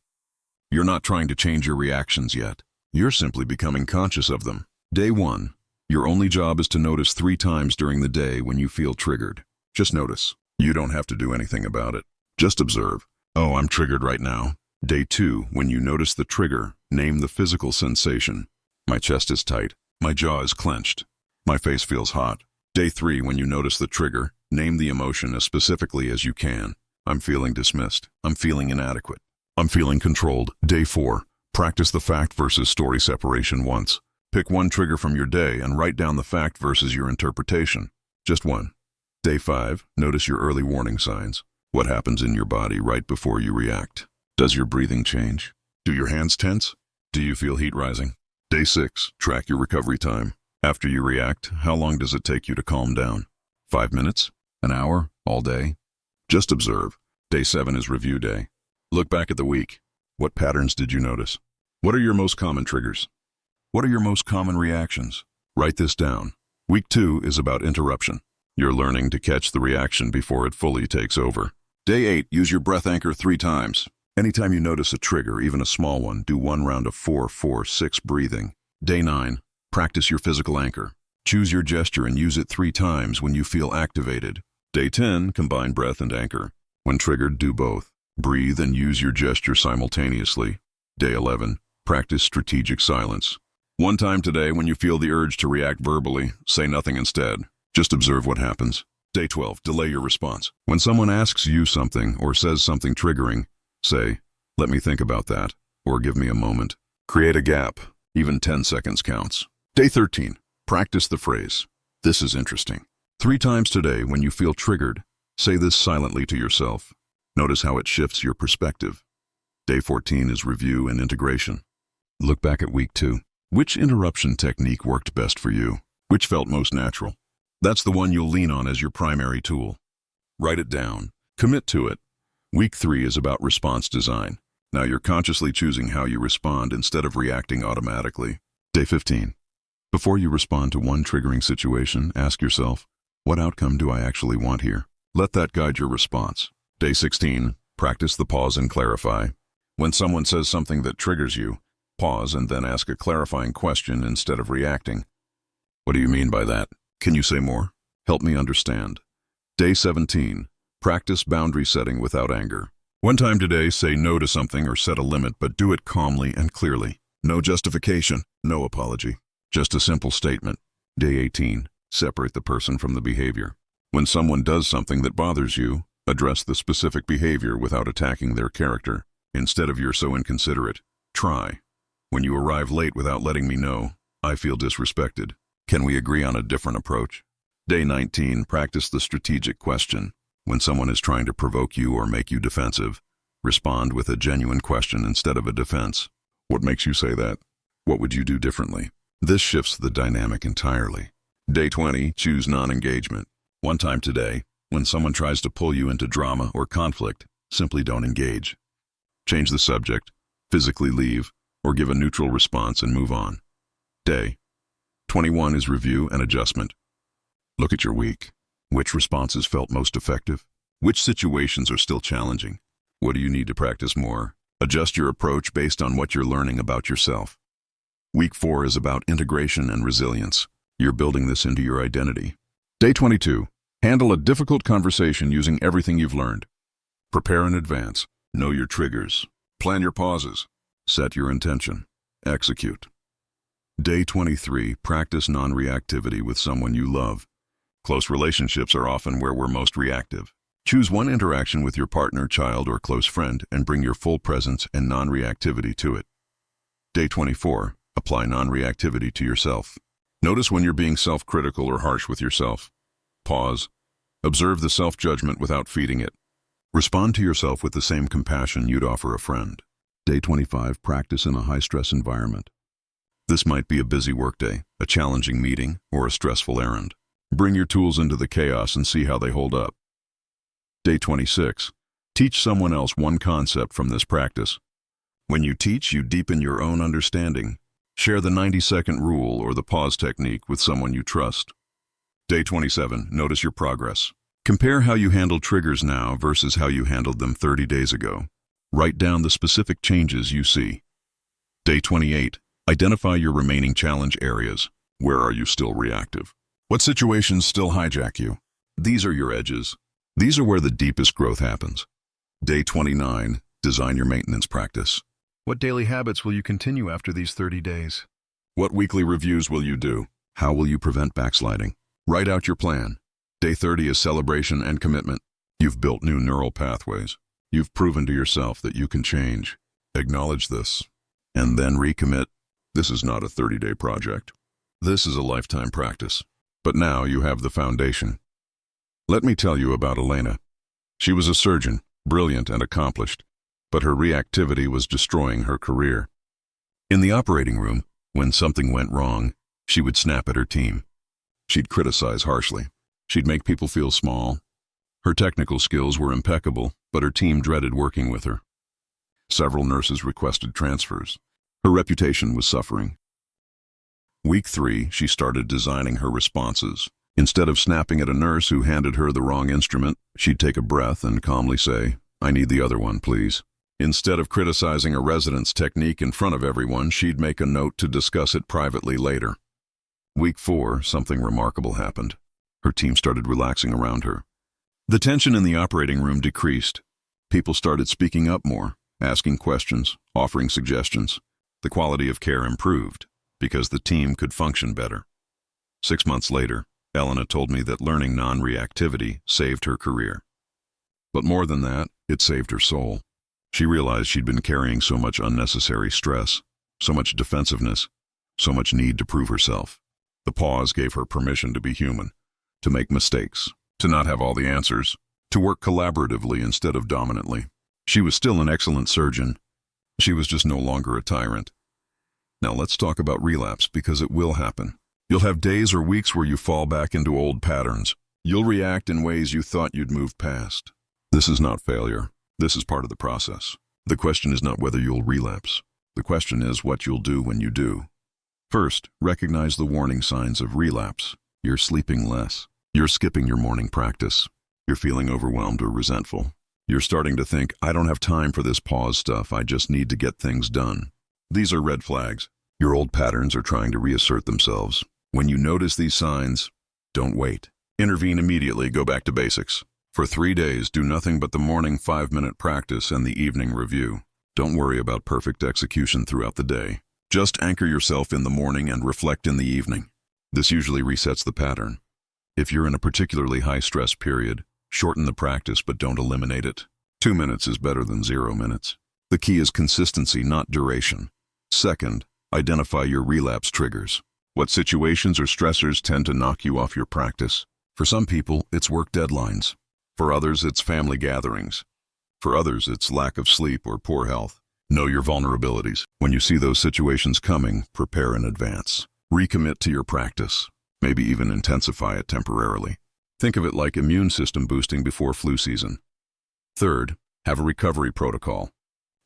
You're not trying to change your reactions yet. You're simply becoming conscious of them. Day 1. Your only job is to notice 3 times during the day when you feel triggered. Just notice. You don't have to do anything about it. Just observe. Oh, I'm triggered right now. Day 2. When you notice the trigger, name the physical sensation. My chest is tight. My jaw is clenched. My face feels hot. Day 3. When you notice the trigger, name the emotion as specifically as you can. I'm feeling dismissed. I'm feeling inadequate. I'm feeling controlled. Day 4. Practice the fact versus story separation once. Pick one trigger from your day and write down the fact versus your interpretation. Just one. Day 5. Notice your early warning signs. What happens in your body right before you react? Does your breathing change? Do your hands tense? Do you feel heat rising? Day 6. Track your recovery time. After you react, how long does it take you to calm down? 5 minutes? An hour? All day? Just observe. Day 7 is review day. Look back at the week. What patterns did you notice? What are your most common triggers? What are your most common reactions? Write this down. Week 2 is about interruption. You're learning to catch the reaction before it fully takes over. Day 8, use your breath anchor 3 times. Anytime you notice a trigger, even a small one, do 1 round of 4-4-6 breathing. Day 9, practice your physical anchor. Choose your gesture and use it 3 times when you feel activated. Day 10, combine breath and anchor. When triggered, do both. Breathe and use your gesture simultaneously. Day 11, practice strategic silence. One time today, when you feel the urge to react verbally, say nothing instead. Just observe what happens. Day 12, delay your response. When someone asks you something or says something triggering, say, "Let me think about that," or "Give me a moment." Create a gap. Even 10 seconds counts. Day 13, practice the phrase, "This is interesting." 3 times today, when you feel triggered, say this silently to yourself. Notice how it shifts your perspective. Day 14 is review and integration. Look back at week 2. Which interruption technique worked best for you? Which felt most natural? That's the one you'll lean on as your primary tool. Write it down. Commit to it. Week 3 is about response design. Now you're consciously choosing how you respond instead of reacting automatically. Day 15. Before you respond to one triggering situation, ask yourself, what outcome do I actually want here? Let that guide your response. Day 16. Practice the pause and clarify. When someone says something that triggers you, pause and then ask a clarifying question instead of reacting. What do you mean by that? Can you say more? Help me understand. Day 17. Practice boundary setting without anger. One time today, say no to something or set a limit, but do it calmly and clearly. No justification, no apology. Just a simple statement. Day 18. Separate the person from the behavior. When someone does something that bothers you, address the specific behavior without attacking their character. Instead of "You're so inconsiderate," try, "When you arrive late without letting me know, I feel disrespected. Can we agree on a different approach?" Day 19. Practice the strategic question. When someone is trying to provoke you or make you defensive, respond with a genuine question instead of a defense. What makes you say that? What would you do differently? This shifts the dynamic entirely. Day 20. Choose non-engagement. One time today, when someone tries to pull you into drama or conflict, simply don't engage. Change the subject, physically leave, or give a neutral response and move on. Day 21 is review and adjustment. Look at your week. Which responses felt most effective? Which situations are still challenging? What do you need to practice more? Adjust your approach based on what you're learning about yourself. Week 4 is about integration and resilience. You're building this into your identity. Day 22. Handle a difficult conversation using everything you've learned. Prepare in advance. Know your triggers. Plan your pauses. Set your intention. Execute. Day 23. Practice non-reactivity with someone you love. Close relationships are often where we're most reactive. Choose one interaction with your partner, child, or close friend and bring your full presence and non-reactivity to it. Day 24. Apply non-reactivity to yourself. Notice when you're being self-critical or harsh with yourself. Pause. Observe the self-judgment without feeding it. Respond to yourself with the same compassion you'd offer a friend. Day 25. Practice in a high-stress environment. This might be a busy workday, a challenging meeting, or a stressful errand. Bring your tools into the chaos and see how they hold up. Day 26. Teach someone else one concept from this practice. When you teach, you deepen your own understanding. Share the 90-second rule or the pause technique with someone you trust. Day 27. Notice your progress. Compare how you handle triggers now versus how you handled them 30 days ago. Write down the specific changes you see. Day 28. Identify your remaining challenge areas. Where are you still reactive? What situations still hijack you? These are your edges. These are where the deepest growth happens. Day 29. Design your maintenance practice. What daily habits will you continue after these 30 days? What weekly reviews will you do? How will you prevent backsliding? Write out your plan. Day 30 is celebration and commitment. You've built new neural pathways. You've proven to yourself that you can change. Acknowledge this, and then recommit. This is not a 30-day project. This is a lifetime practice. But now you have the foundation. Let me tell you about Elena. She was a surgeon, brilliant and accomplished, but her reactivity was destroying her career. In the operating room, when something went wrong, she would snap at her team. She'd criticize harshly. She'd make people feel small. Her technical skills were impeccable, but her team dreaded working with her. Several nurses requested transfers. Her reputation was suffering. Week 3, she started designing her responses. Instead of snapping at a nurse who handed her the wrong instrument, she'd take a breath and calmly say, "I need the other one, please." Instead of criticizing a resident's technique in front of everyone, she'd make a note to discuss it privately later. Week 4, something remarkable happened. Her team started relaxing around her. The tension in the operating room decreased. People started speaking up more, asking questions, offering suggestions. The quality of care improved because the team could function better. 6 months later, Elena told me that learning non-reactivity saved her career. But more than that, it saved her soul. She realized she'd been carrying so much unnecessary stress, so much defensiveness, so much need to prove herself. The pause gave her permission to be human, to make mistakes, to not have all the answers, to work collaboratively instead of dominantly. She was still an excellent surgeon. She was just no longer a tyrant. Now let's talk about relapse, because it will happen. You'll have days or weeks where you fall back into old patterns. You'll react in ways you thought you'd moved past. This is not failure. This is part of the process. The question is not whether you'll relapse. The question is what you'll do when you do. First, recognize the warning signs of relapse. You're sleeping less. You're skipping your morning practice. You're feeling overwhelmed or resentful. You're starting to think, I don't have time for this pause stuff, I just need to get things done. These are red flags. Your old patterns are trying to reassert themselves. When you notice these signs, don't wait. Intervene immediately, go back to basics. For 3 days, do nothing but the morning 5-minute practice and the evening review. Don't worry about perfect execution throughout the day. Just anchor yourself in the morning and reflect in the evening. This usually resets the pattern. If you're in a particularly high-stress period, shorten the practice but don't eliminate it. 2 minutes is better than 0 minutes. The key is consistency, not duration. Second, identify your relapse triggers. What situations or stressors tend to knock you off your practice? For some people, it's work deadlines. For others, it's family gatherings. For others, it's lack of sleep or poor health. Know your vulnerabilities. When you see those situations coming, prepare in advance. Recommit to your practice. Maybe even intensify it temporarily. Think of it like immune system boosting before flu season. Third, have a recovery protocol.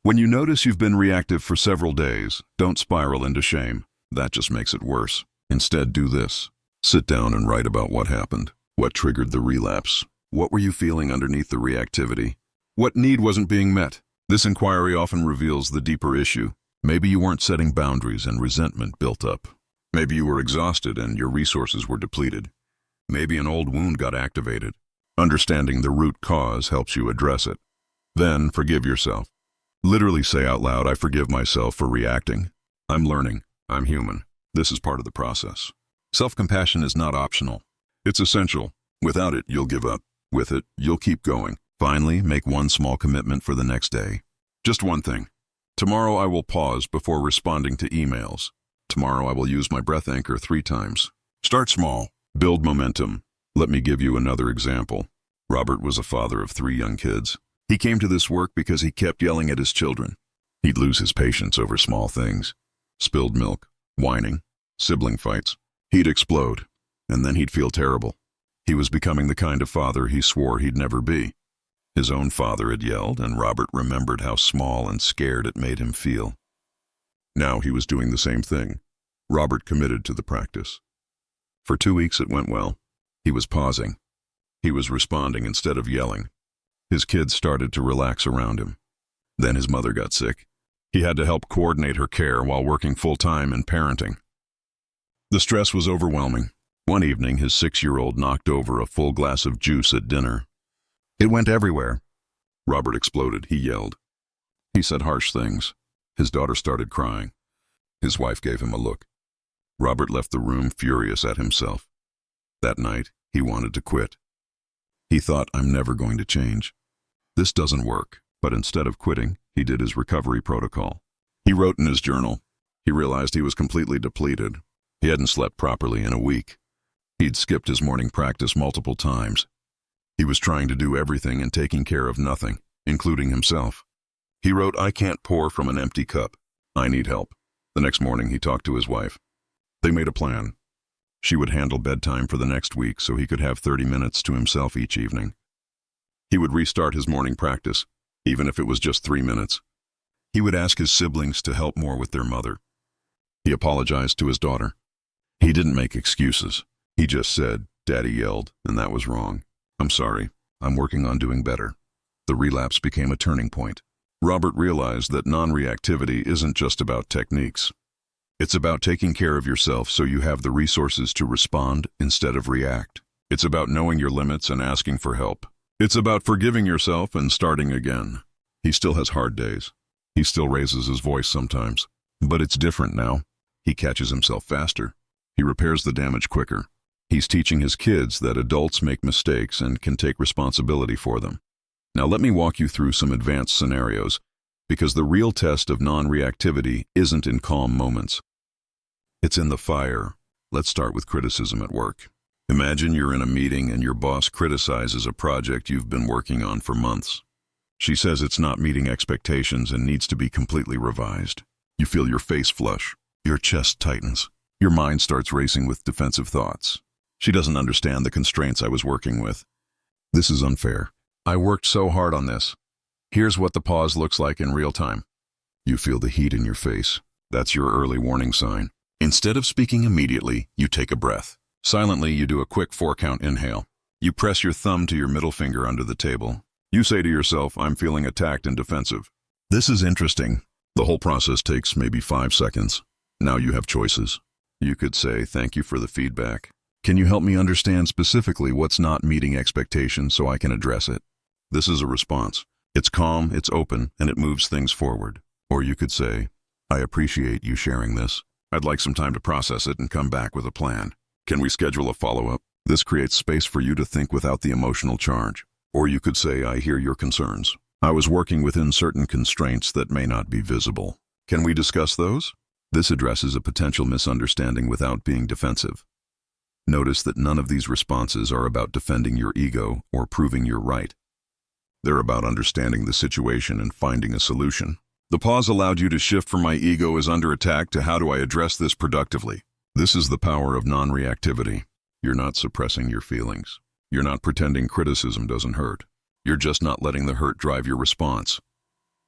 When you notice you've been reactive for several days, don't spiral into shame. That just makes it worse. Instead, do this. Sit down and write about what happened. What triggered the relapse? What were you feeling underneath the reactivity? What need wasn't being met? This inquiry often reveals the deeper issue. Maybe you weren't setting boundaries and resentment built up. Maybe you were exhausted and your resources were depleted. Maybe an old wound got activated. Understanding the root cause helps you address it. Then, forgive yourself. Literally say out loud, I forgive myself for reacting. I'm learning. I'm human. This is part of the process. Self-compassion is not optional. It's essential. Without it, you'll give up. With it, you'll keep going. Finally, make one small commitment for the next day. Just one thing. Tomorrow I will pause before responding to emails. Tomorrow I will use my breath anchor 3 times. Start small. Build momentum. Let me give you another example. Robert was a father of 3 young kids. He came to this work because he kept yelling at his children. He'd lose his patience over small things. Spilled milk, whining, sibling fights. He'd explode, and then he'd feel terrible. He was becoming the kind of father he swore he'd never be. His own father had yelled, and Robert remembered how small and scared it made him feel. Now he was doing the same thing. Robert committed to the practice. For 2 weeks it went well. He was pausing. He was responding instead of yelling. His kids started to relax around him. Then his mother got sick. He had to help coordinate her care while working full-time in parenting. The stress was overwhelming. One evening, his 6-year-old knocked over a full glass of juice at dinner. It went everywhere. Robert exploded. He yelled. He said harsh things. His daughter started crying. His wife gave him a look. Robert left the room furious at himself. That night, he wanted to quit. He thought, I'm never going to change. This doesn't work. But instead of quitting, he did his recovery protocol. He wrote in his journal. He realized he was completely depleted. He hadn't slept properly in a week. He'd skipped his morning practice multiple times. He was trying to do everything and taking care of nothing, including himself. He wrote, I can't pour from an empty cup. I need help. The next morning, he talked to his wife. They made a plan. She would handle bedtime for the next week so he could have 30 minutes to himself each evening. He would restart his morning practice, even if it was just 3 minutes. He would ask his siblings to help more with their mother. He apologized to his daughter. He didn't make excuses. He just said, Daddy yelled, and that was wrong. I'm sorry. I'm working on doing better. The relapse became a turning point. Robert realized that non-reactivity isn't just about techniques. It's about taking care of yourself so you have the resources to respond instead of react. It's about knowing your limits and asking for help. It's about forgiving yourself and starting again. He still has hard days. He still raises his voice sometimes. But it's different now. He catches himself faster. He repairs the damage quicker. He's teaching his kids that adults make mistakes and can take responsibility for them. Now let me walk you through some advanced scenarios, because the real test of non-reactivity isn't in calm moments. It's in the fire. Let's start with criticism at work. Imagine you're in a meeting and your boss criticizes a project you've been working on for months. She says it's not meeting expectations and needs to be completely revised. You feel your face flush. Your chest tightens. Your mind starts racing with defensive thoughts. She doesn't understand the constraints I was working with. This is unfair. I worked so hard on this. Here's what the pause looks like in real time. You feel the heat in your face. That's your early warning sign. Instead of speaking immediately, you take a breath. Silently, you do a quick 4-count inhale. You press your thumb to your middle finger under the table. You say to yourself, I'm feeling attacked and defensive. This is interesting. The whole process takes maybe 5 seconds. Now you have choices. You could say, thank you for the feedback. Can you help me understand specifically what's not meeting expectations so I can address it? This is a response. It's calm, it's open, and it moves things forward. Or you could say, I appreciate you sharing this. I'd like some time to process it and come back with a plan. Can we schedule a follow-up? This creates space for you to think without the emotional charge. Or you could say, I hear your concerns. I was working within certain constraints that may not be visible. Can we discuss those? This addresses a potential misunderstanding without being defensive. Notice that none of these responses are about defending your ego or proving you're right. They're about understanding the situation and finding a solution. The pause allowed you to shift from my ego is under attack to how do I address this productively. This is the power of non-reactivity. You're not suppressing your feelings. You're not pretending criticism doesn't hurt. You're just not letting the hurt drive your response.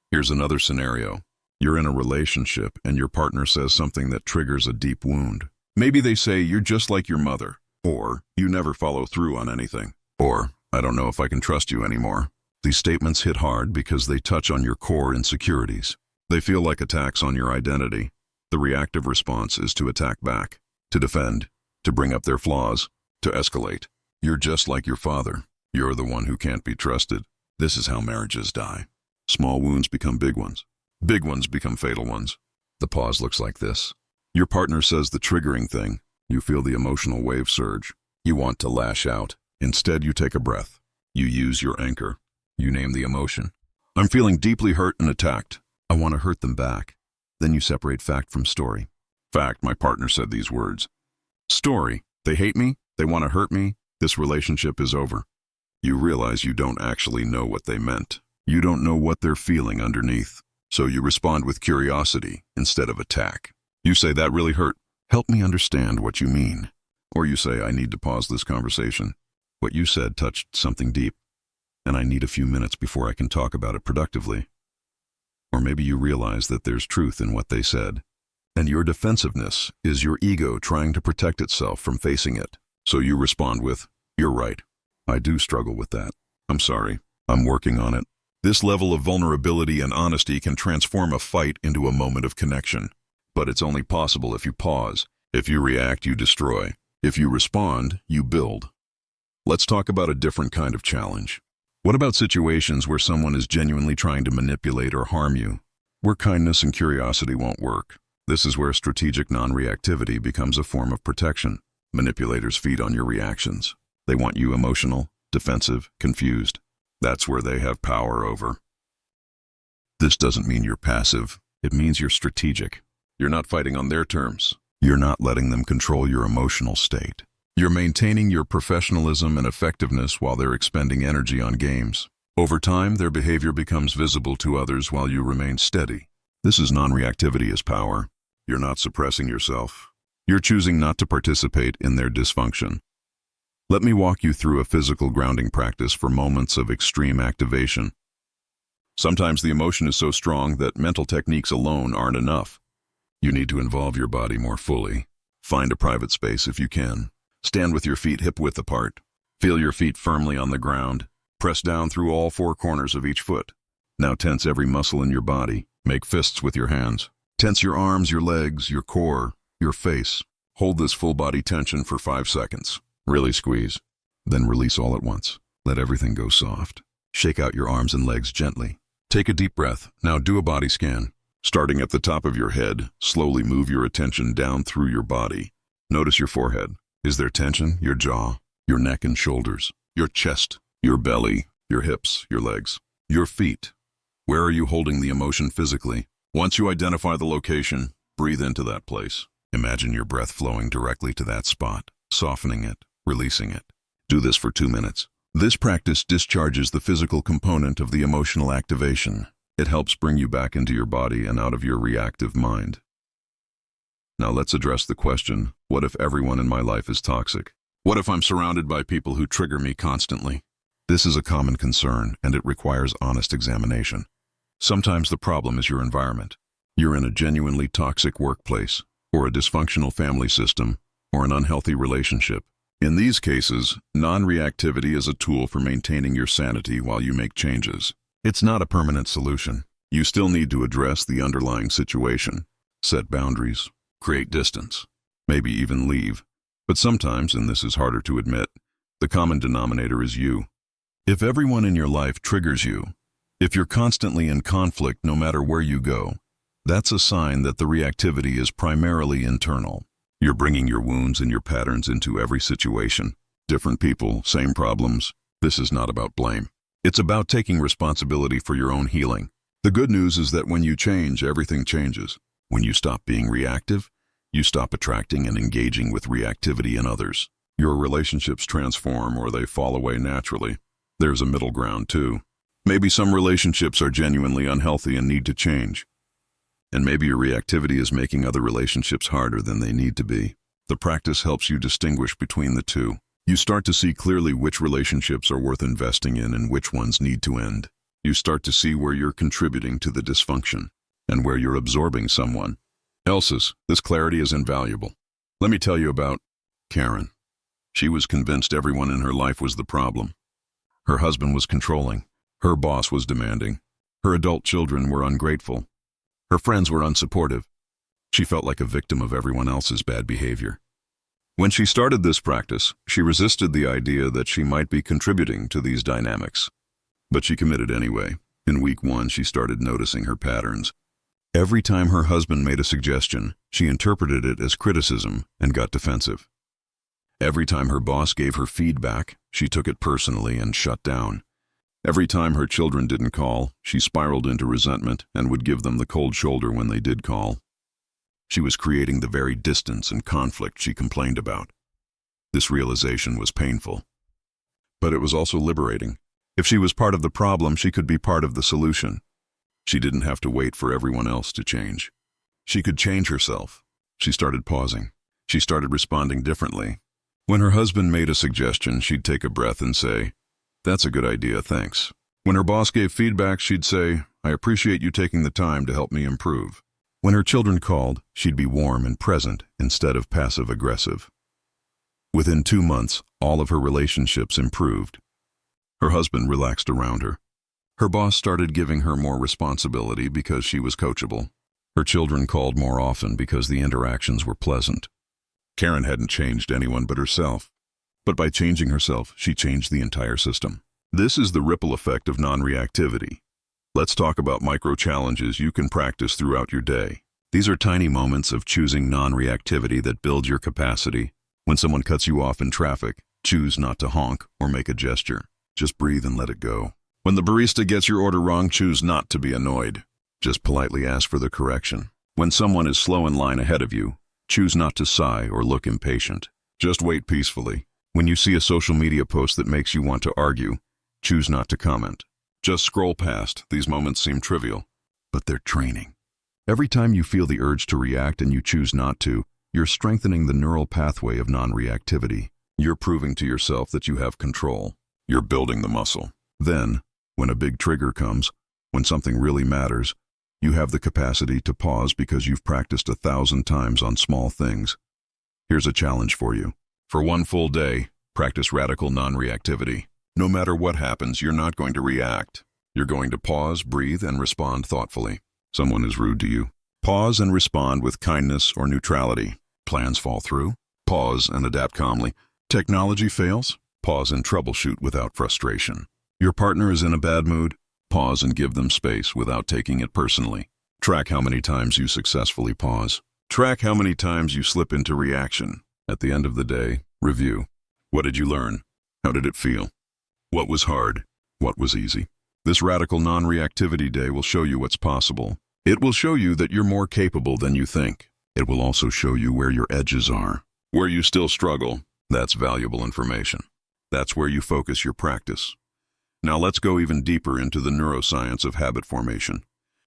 Here's another scenario. You're in a relationship and your partner says something that triggers a deep wound. Maybe they say, you're just like your mother. Or, you never follow through on anything. Or, I don't know if I can trust you anymore. These statements hit hard because they touch on your core insecurities. They feel like attacks on your identity. The reactive response is to attack back, to defend, to bring up their flaws, to escalate. You're just like your father. You're the one who can't be trusted. This is how marriages die. Small wounds become big ones. Big ones become fatal ones. The pause looks like this. Your partner says the triggering thing. You feel the emotional wave surge. You want to lash out. Instead, you take a breath. You use your anchor. You name the emotion. I'm feeling deeply hurt and attacked. I want to hurt them back. Then you separate fact from story. Fact, my partner said these words. Story, they hate me, they want to hurt me, this relationship is over. You realize you don't actually know what they meant. You don't know what they're feeling underneath. So you respond with curiosity instead of attack. You say, that really hurt. Help me understand what you mean. Or you say, I need to pause this conversation. What you said touched something deep. and I need a few minutes before I can talk about it productively. Or maybe you realize that there's truth in what they said, and your defensiveness is your ego trying to protect itself from facing it. So you respond with, "You're right. I do struggle with that. I'm sorry. I'm working on it." This level of vulnerability and honesty can transform a fight into a moment of connection. But it's only possible if you pause. If you react, you destroy. If you respond, you build. Let's talk about a different kind of challenge. What about situations where someone is genuinely trying to manipulate or harm you? Where kindness and curiosity won't work. This is where strategic non-reactivity becomes a form of protection. Manipulators feed on your reactions. They want you emotional, defensive, confused. That's where they have power over. This doesn't mean you're passive. It means you're strategic. You're not fighting on their terms. You're not letting them control your emotional state. You're maintaining your professionalism and effectiveness while they're expending energy on games. Over time, their behavior becomes visible to others while you remain steady. This is non-reactivity as power. You're not suppressing yourself. You're choosing not to participate in their dysfunction. Let me walk you through a physical grounding practice for moments of extreme activation. Sometimes the emotion is so strong that mental techniques alone aren't enough. You need to involve your body more fully. Find a private space if you can. Stand with your feet hip-width apart. Feel your feet firmly on the ground. Press down through all four corners of each foot. Now tense every muscle in your body. Make fists with your hands. Tense your arms, your legs, your core, your face. Hold this full body tension for 5 seconds. Really squeeze. Then release all at once. Let everything go soft. Shake out your arms and legs gently. Take a deep breath. Now do a body scan. Starting at the top of your head, slowly move your attention down through your body. Notice your forehead. Is there tension? Your jaw, your neck and shoulders, your chest, your belly, your hips, your legs, your feet. Where are you holding the emotion physically? Once you identify the location, breathe into that place. Imagine your breath flowing directly to that spot, softening it, releasing it. Do this for 2 minutes. This practice discharges the physical component of the emotional activation. It helps bring you back into your body and out of your reactive mind. Now let's address the question, what if everyone in my life is toxic? What if I'm surrounded by people who trigger me constantly? This is a common concern, and it requires honest examination. Sometimes the problem is your environment. You're in a genuinely toxic workplace, or a dysfunctional family system, or an unhealthy relationship. In these cases, non-reactivity is a tool for maintaining your sanity while you make changes. It's not a permanent solution. You still need to address the underlying situation, set boundaries, create distance, maybe even leave. But sometimes, and this is harder to admit, the common denominator is you. If everyone in your life triggers you, if you're constantly in conflict no matter where you go, that's a sign that the reactivity is primarily internal. You're bringing your wounds and your patterns into every situation. Different people, same problems. This is not about blame. It's about taking responsibility for your own healing. The good news is that when you change, everything changes. When you stop being reactive, you stop attracting and engaging with reactivity in others. Your relationships transform or they fall away naturally. There's a middle ground too. Maybe some relationships are genuinely unhealthy and need to change. And maybe your reactivity is making other relationships harder than they need to be. The practice helps you distinguish between the two. You start to see clearly which relationships are worth investing in and which ones need to end. You start to see where you're contributing to the dysfunction and where you're absorbing someone else's. This clarity is invaluable. Let me tell you about Karen. She was convinced everyone in her life was the problem. Her husband was controlling. Her boss was demanding. Her adult children were ungrateful. Her friends were unsupportive. She felt like a victim of everyone else's bad behavior. When she started this practice, she resisted the idea that she might be contributing to these dynamics. But she committed anyway. In week 1, she started noticing her patterns. Every time her husband made a suggestion, she interpreted it as criticism and got defensive. Every time her boss gave her feedback, she took it personally and shut down. Every time her children didn't call, she spiraled into resentment and would give them the cold shoulder when they did call. She was creating the very distance and conflict she complained about. This realization was painful. But it was also liberating. If she was part of the problem, she could be part of the solution. She didn't have to wait for everyone else to change. She could change herself. She started pausing. She started responding differently. When her husband made a suggestion, she'd take a breath and say, That's a good idea, thanks. When her boss gave feedback, she'd say, I appreciate you taking the time to help me improve. When her children called, she'd be warm and present instead of passive-aggressive. Within 2 months, all of her relationships improved. Her husband relaxed around her. Her boss started giving her more responsibility because she was coachable. Her children called more often because the interactions were pleasant. Karen hadn't changed anyone but herself. But by changing herself, she changed the entire system. This is the ripple effect of non-reactivity. Let's talk about micro-challenges you can practice throughout your day. These are tiny moments of choosing non-reactivity that build your capacity. When someone cuts you off in traffic, choose not to honk or make a gesture. Just breathe and let it go. When the barista gets your order wrong, choose not to be annoyed. Just politely ask for the correction. When someone is slow in line ahead of you, choose not to sigh or look impatient. Just wait peacefully. When you see a social media post that makes you want to argue, choose not to comment. Just scroll past. These moments seem trivial, but they're training. Every time you feel the urge to react and you choose not to, you're strengthening the neural pathway of non-reactivity. You're proving to yourself that you have control. You're building the muscle. Then, when a big trigger comes, when something really matters, you have the capacity to pause because you've practiced 1,000 times on small things. Here's a challenge for you. For 1 full day, practice radical non-reactivity. No matter what happens, you're not going to react. You're going to pause, breathe, and respond thoughtfully. Someone is rude to you. Pause and respond with kindness or neutrality. Plans fall through. Pause and adapt calmly. Technology fails. Pause and troubleshoot without frustration. Your partner is in a bad mood. Pause and give them space without taking it personally. Track how many times you successfully pause. Track how many times you slip into reaction. At the end of the day, review. What did you learn? How did it feel? What was hard? What was easy? This radical non-reactivity day will show you what's possible. It will show you that you're more capable than you think. It will also show you where your edges are. Where you still struggle, that's valuable information. That's where you focus your practice. Now let's go even deeper into the neuroscience of habit formation.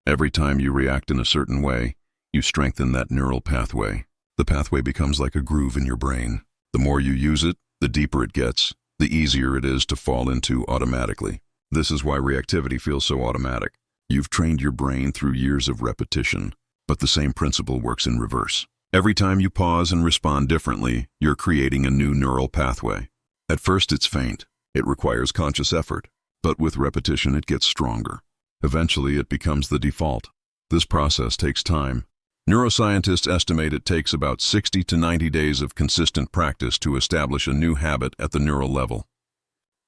Every time you react in a certain way, you strengthen that neural pathway. The pathway becomes like a groove in your brain. The more you use it, the deeper it gets, the easier it is to fall into automatically. This is why reactivity feels so automatic. You've trained your brain through years of repetition, but the same principle works in reverse. Every time you pause and respond differently, you're creating a new neural pathway. At first it's faint. It requires conscious effort, but with repetition it gets stronger. Eventually it becomes the default. This process takes time. Neuroscientists estimate it takes about 60 to 90 days of consistent practice to establish a new habit at the neural level.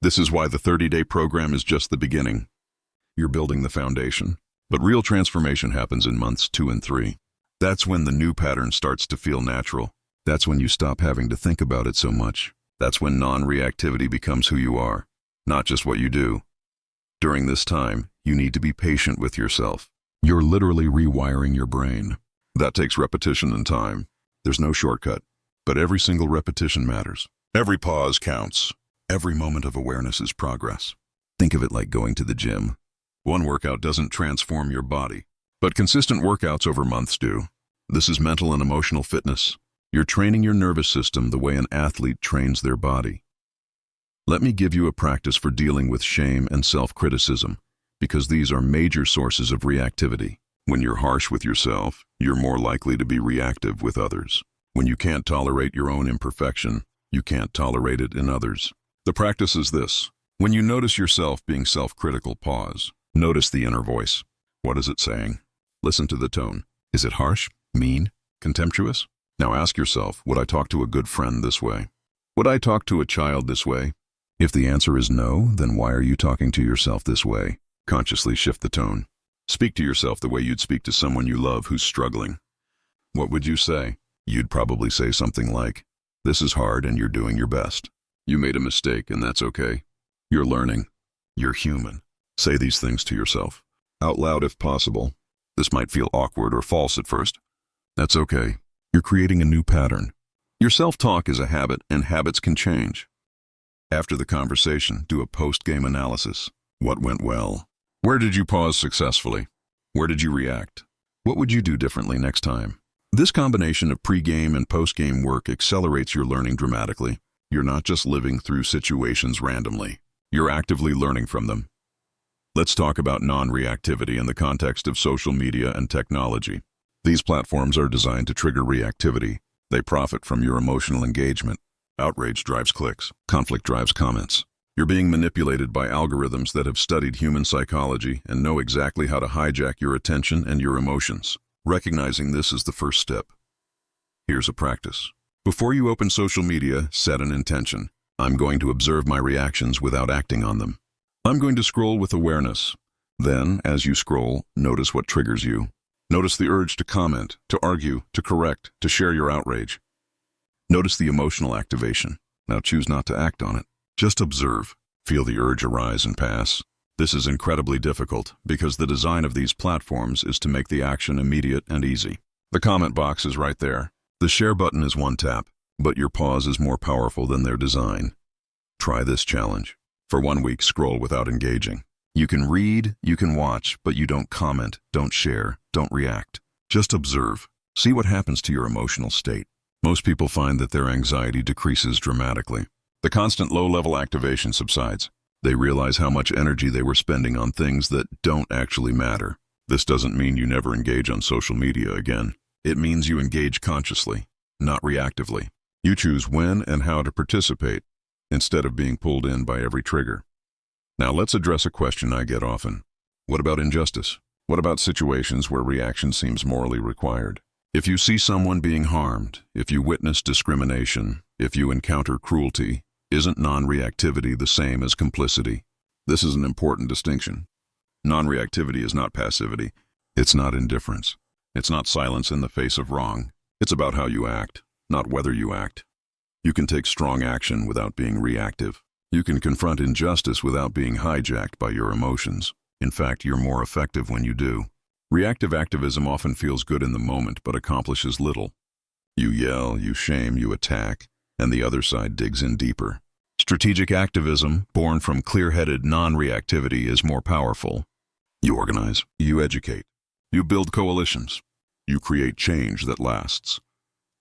This is why the 30-day program is just the beginning. You're building the foundation, but real transformation happens in months 2 and 3. That's when the new pattern starts to feel natural. That's when you stop having to think about it so much. That's when non-reactivity becomes who you are, not just what you do. During this time, you need to be patient with yourself. You're literally rewiring your brain. That takes repetition and time. There's no shortcut, but every single repetition matters. Every pause counts. Every moment of awareness is progress. Think of it like going to the gym. One workout doesn't transform your body, but consistent workouts over months do. This is mental and emotional fitness. You're training your nervous system the way an athlete trains their body. Let me give you a practice for dealing with shame and self-criticism, because these are major sources of reactivity. When you're harsh with yourself, you're more likely to be reactive with others. When you can't tolerate your own imperfection, you can't tolerate it in others. The practice is this. When you notice yourself being self-critical, pause. Notice the inner voice. What is it saying? Listen to the tone. Is it harsh, mean, contemptuous? Now ask yourself, would I talk to a good friend this way? Would I talk to a child this way? If the answer is no, then why are you talking to yourself this way? Consciously shift the tone. Speak to yourself the way you'd speak to someone you love who's struggling. What would you say? You'd probably say something like, "This is hard and you're doing your best. You made a mistake and that's okay. You're learning. You're human." Say these things to yourself, out loud if possible. This might feel awkward or false at first. That's okay. You're creating a new pattern. Your self-talk is a habit and habits can change. After the conversation, do a post-game analysis. What went well? Where did you pause successfully? Where did you react? What would you do differently next time? This combination of pre-game and post-game work accelerates your learning dramatically. You're not just living through situations randomly. You're actively learning from them. Let's talk about non-reactivity in the context of social media and technology. These platforms are designed to trigger reactivity. They profit from your emotional engagement. Outrage drives clicks. Conflict drives comments. You're being manipulated by algorithms that have studied human psychology and know exactly how to hijack your attention and your emotions. Recognizing this is the first step. Here's a practice. Before you open social media, set an intention. I'm going to observe my reactions without acting on them. I'm going to scroll with awareness. Then, as you scroll, notice what triggers you. Notice the urge to comment, to argue, to correct, to share your outrage. Notice the emotional activation. Now choose not to act on it. Just observe. Feel the urge arise and pass. This is incredibly difficult because the design of these platforms is to make the action immediate and easy. The comment box is right there. The share button is one tap, but your pause is more powerful than their design. Try this challenge. For 1 week, scroll without engaging. You can read, you can watch, but you don't comment, don't share, don't react. Just observe. See what happens to your emotional state. Most people find that their anxiety decreases dramatically. The constant low-level activation subsides. They realize how much energy they were spending on things that don't actually matter. This doesn't mean you never engage on social media again. It means you engage consciously, not reactively. You choose when and how to participate, instead of being pulled in by every trigger. Now let's address a question I get often. What about injustice? What about situations where reaction seems morally required? If you see someone being harmed, if you witness discrimination, if you encounter cruelty, isn't non-reactivity the same as complicity? This is an important distinction. Non-reactivity is not passivity. It's not indifference. It's not silence in the face of wrong. It's about how you act, not whether you act. You can take strong action without being reactive. You can confront injustice without being hijacked by your emotions. In fact, you're more effective when you do. Reactive activism often feels good in the moment but accomplishes little. You yell, you shame, you attack, and the other side digs in deeper. Strategic activism, born from clear-headed non-reactivity, is more powerful. You organize, you educate, you build coalitions, you create change that lasts.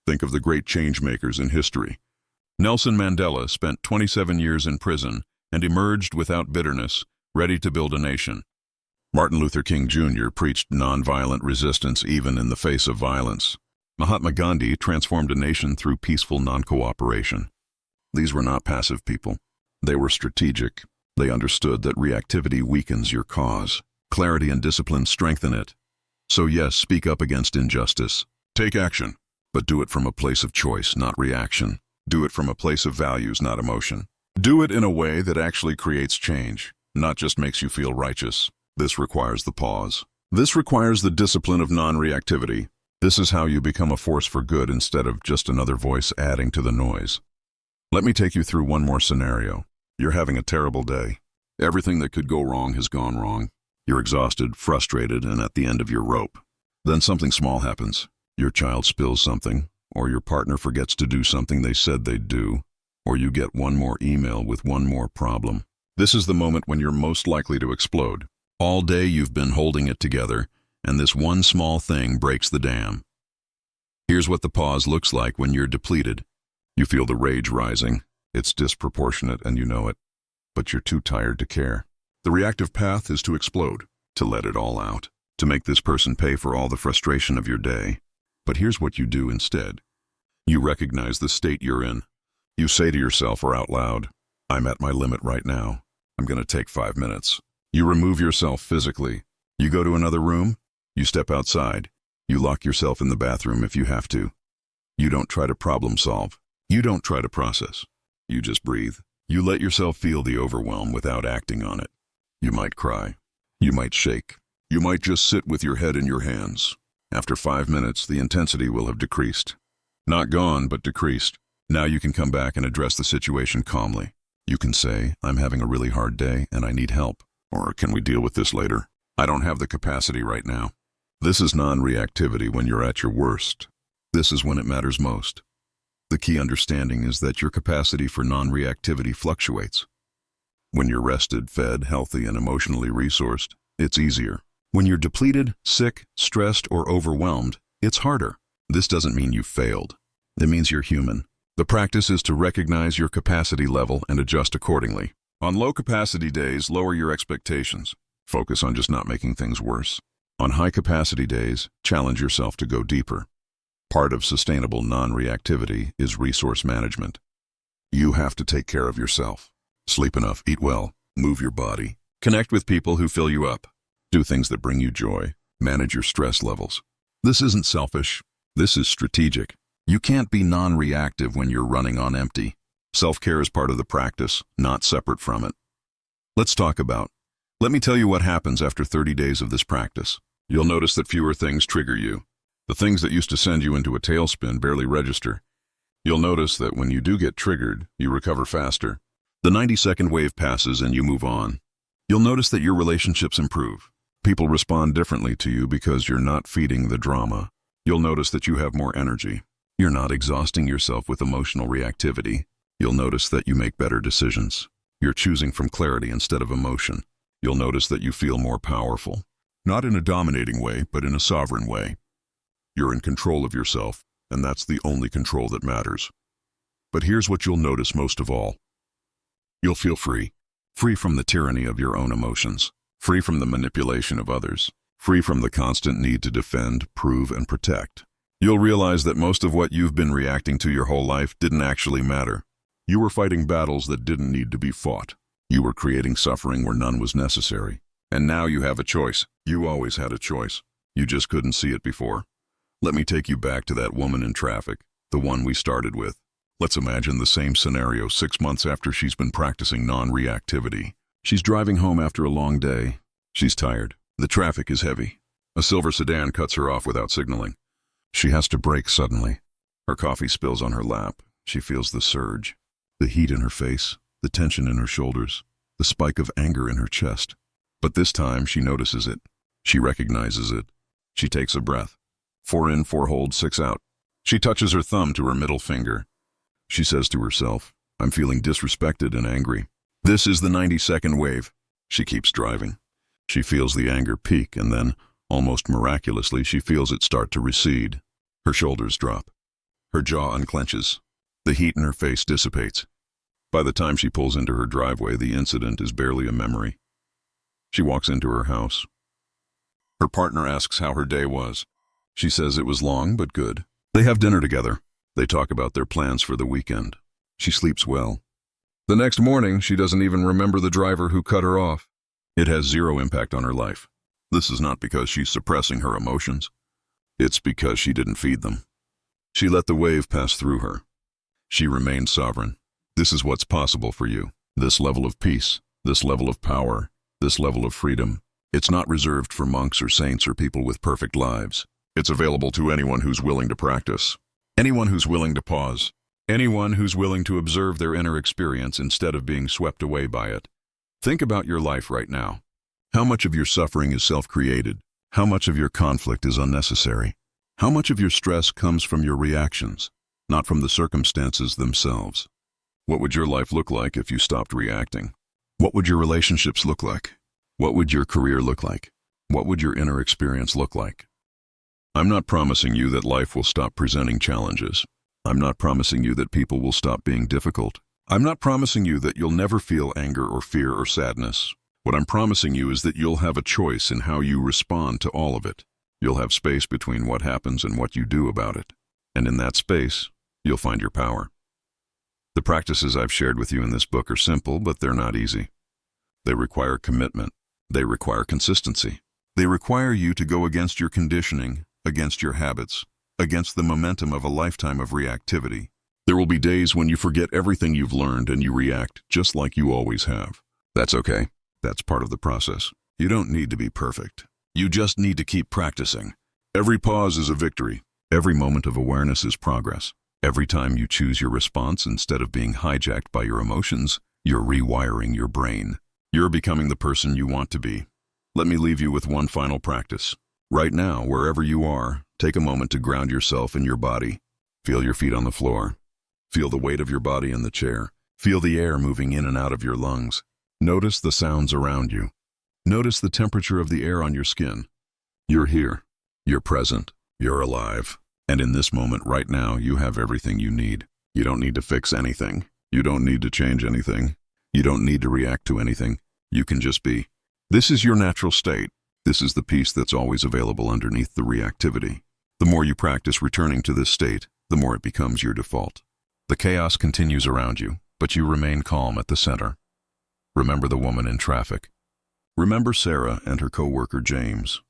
Think of the great change makers in history. Nelson Mandela spent 27 years in prison and emerged without bitterness, ready to build a nation. Martin Luther King Jr. preached nonviolent resistance even in the face of violence. Mahatma Gandhi transformed a nation through peaceful non-cooperation. These were not passive people. They were strategic. They understood that reactivity weakens your cause. Clarity and discipline strengthen it. So yes, speak up against injustice. Take action, but do it from a place of choice, not reaction. Do it from a place of values, not emotion. Do it in a way that actually creates change, not just makes you feel righteous. This requires the pause. This requires the discipline of non-reactivity. This is how you become a force for good instead of just another voice adding to the noise. Let me take you through one more scenario. You're having a terrible day. Everything that could go wrong has gone wrong. You're exhausted, frustrated, and at the end of your rope. Then something small happens. Your child spills something, or your partner forgets to do something they said they'd do, or you get one more email with one more problem. This is the moment when you're most likely to explode. All day you've been holding it together, and this one small thing breaks the dam. Here's what the pause looks like when you're depleted. You feel the rage rising. It's disproportionate and you know it, but you're too tired to care. The reactive path is to explode, to let it all out, to make this person pay for all the frustration of your day. But here's what you do instead. You recognize the state you're in. You say to yourself or out loud, I'm at my limit right now. I'm going to take 5 minutes. You remove yourself physically. You go to another room. You step outside. You lock yourself in the bathroom if you have to. You don't try to problem solve. You don't try to process. You just breathe. You let yourself feel the overwhelm without acting on it. You might cry. You might shake. You might just sit with your head in your hands. After 5 minutes, the intensity will have decreased. Not gone, but decreased. Now you can come back and address the situation calmly. You can say, I'm having a really hard day and I need help. Or can we deal with this later? I don't have the capacity right now. This is non-reactivity when you're at your worst. This is when it matters most. The key understanding is that your capacity for non-reactivity fluctuates. When you're rested, fed, healthy, and emotionally resourced, it's easier. When you're depleted, sick, stressed, or overwhelmed, it's harder. This doesn't mean you failed. It means you're human. The practice is to recognize your capacity level and adjust accordingly. On low-capacity days, lower your expectations. Focus on just not making things worse. On high-capacity days, challenge yourself to go deeper. Part of sustainable non-reactivity is resource management. You have to take care of yourself. Sleep enough, eat well, move your body, connect with people who fill you up. Do things that bring you joy. Manage your stress levels. This isn't selfish. This is strategic. You can't be non-reactive when you're running on empty. Self-care is part of the practice, not separate from it. Let me tell you what happens after 30 days of this practice. You'll notice that fewer things trigger you. The things that used to send you into a tailspin barely register. You'll notice that when you do get triggered, you recover faster. The 90-second wave passes and you move on. You'll notice that your relationships improve. People respond differently to you because you're not feeding the drama. You'll notice that you have more energy. You're not exhausting yourself with emotional reactivity. You'll notice that you make better decisions. You're choosing from clarity instead of emotion. You'll notice that you feel more powerful. Not in a dominating way, but in a sovereign way. You're in control of yourself, and that's the only control that matters. But here's what you'll notice most of all. You'll feel free. Free from the tyranny of your own emotions. Free from the manipulation of others. Free from the constant need to defend, prove, and protect. You'll realize that most of what you've been reacting to your whole life didn't actually matter. You were fighting battles that didn't need to be fought. You were creating suffering where none was necessary. And now you have a choice. You always had a choice. You just couldn't see it before. Let me take you back to that woman in traffic, the one we started with. Let's imagine the same scenario 6 months after she's been practicing non-reactivity. She's driving home after a long day. She's tired. The traffic is heavy. A silver sedan cuts her off without signaling. She has to brake suddenly. Her coffee spills on her lap. She feels the surge. The heat in her face, the tension in her shoulders, the spike of anger in her chest. But this time she notices it. She recognizes it. She takes a breath. 4 in, 4 hold, 6 out. She touches her thumb to her middle finger. She says to herself, I'm feeling disrespected and angry. This is the 90-second wave. She keeps driving. She feels the anger peak and then, almost miraculously, she feels it start to recede. Her shoulders drop. Her jaw unclenches. The heat in her face dissipates. By the time she pulls into her driveway, the incident is barely a memory. She walks into her house. Her partner asks how her day was. She says it was long but good. They have dinner together. They talk about their plans for the weekend. She sleeps well. The next morning, she doesn't even remember the driver who cut her off. It has zero impact on her life. This is not because she's suppressing her emotions. It's because she didn't feed them. She let the wave pass through her. She remained sovereign. This is what's possible for you. This level of peace, this level of power, this level of freedom. It's not reserved for monks or saints or people with perfect lives. It's available to anyone who's willing to practice. Anyone who's willing to pause. Anyone who's willing to observe their inner experience instead of being swept away by it. Think about your life right now. How much of your suffering is self-created? How much of your conflict is unnecessary? How much of your stress comes from your reactions, not from the circumstances themselves? What would your life look like if you stopped reacting? What would your relationships look like? What would your career look like? What would your inner experience look like? I'm not promising you that life will stop presenting challenges. I'm not promising you that people will stop being difficult. I'm not promising you that you'll never feel anger or fear or sadness. What I'm promising you is that you'll have a choice in how you respond to all of it. You'll have space between what happens and what you do about it. And in that space, you'll find your power. The practices I've shared with you in this book are simple, but they're not easy. They require commitment. They require consistency. They require you to go against your conditioning, against your habits, against the momentum of a lifetime of reactivity. There will be days when you forget everything you've learned and you react just like you always have. That's okay. That's part of the process. You don't need to be perfect. You just need to keep practicing. Every pause is a victory. Every moment of awareness is progress. Every time you choose your response instead of being hijacked by your emotions, you're rewiring your brain. You're becoming the person you want to be. Let me leave you with one final practice. Right now, wherever you are, take a moment to ground yourself in your body. Feel your feet on the floor. Feel the weight of your body in the chair. Feel the air moving in and out of your lungs. Notice the sounds around you. Notice the temperature of the air on your skin. You're here. You're present. You're alive. And in this moment right now, you have everything you need. You don't need to fix anything. You don't need to change anything. You don't need to react to anything. You can just be. This is your natural state. This is the peace that's always available underneath the reactivity. The more you practice returning to this state, the more it becomes your default. The chaos continues around you, but you remain calm at the center. Remember the woman in traffic. Remember Sarah and her co-worker James.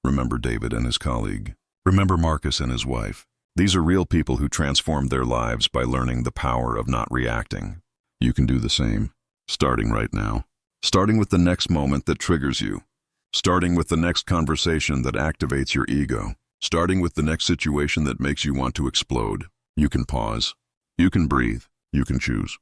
Remember David and his colleague. Remember Marcus and his wife. These are real people who transformed their lives by learning the power of not reacting. You can do the same, starting right now. Starting with the next moment that triggers you. Starting with the next conversation that activates your ego. Starting with the next situation that makes you want to explode. You can pause. You can breathe. You can choose.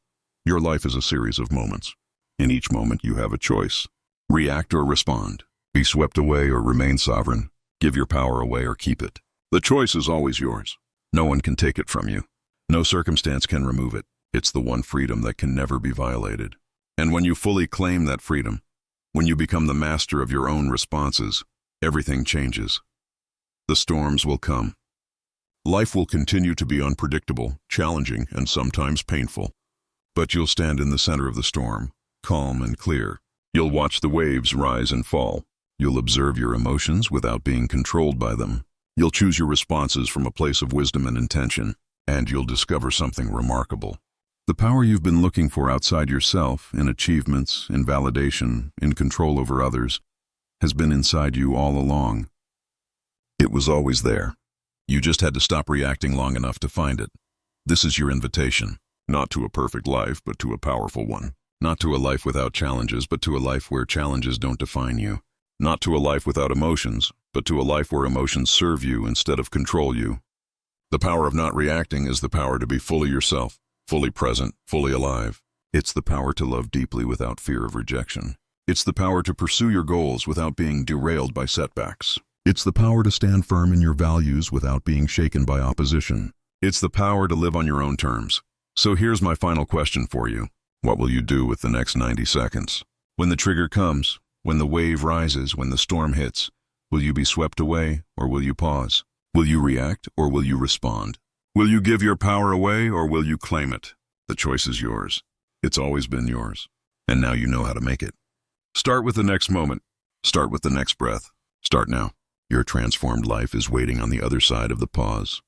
Your life is a series of moments. In each moment you have a choice. React or respond. Be swept away or remain sovereign. Give your power away or keep it. The choice is always yours. No one can take it from you. No circumstance can remove it. It's the one freedom that can never be violated. And when you fully claim that freedom, when you become the master of your own responses, everything changes. The storms will come. Life will continue to be unpredictable, challenging, and sometimes painful. But you'll stand in the center of the storm, calm and clear. You'll watch the waves rise and fall. You'll observe your emotions without being controlled by them. You'll choose your responses from a place of wisdom and intention, and you'll discover something remarkable. The power you've been looking for outside yourself, in achievements, in validation, in control over others, has been inside you all along. It was always there. You just had to stop reacting long enough to find it. This is your invitation, not to a perfect life, but to a powerful one. Not to a life without challenges, but to a life where challenges don't define you. Not to a life without emotions, but to a life where emotions serve you instead of control you. The power of not reacting is the power to be fully yourself, fully present, fully alive. It's the power to love deeply without fear of rejection. It's the power to pursue your goals without being derailed by setbacks. It's the power to stand firm in your values without being shaken by opposition. It's the power to live on your own terms. So here's my final question for you. What will you do with the next 90 seconds? When the trigger comes, when the wave rises, when the storm hits, will you be swept away or will you pause? Will you react or will you respond? Will you give your power away or will you claim it? The choice is yours. It's always been yours. And now you know how to make it. Start with the next moment. Start with the next breath. Start now. Your transformed life is waiting on the other side of the pause.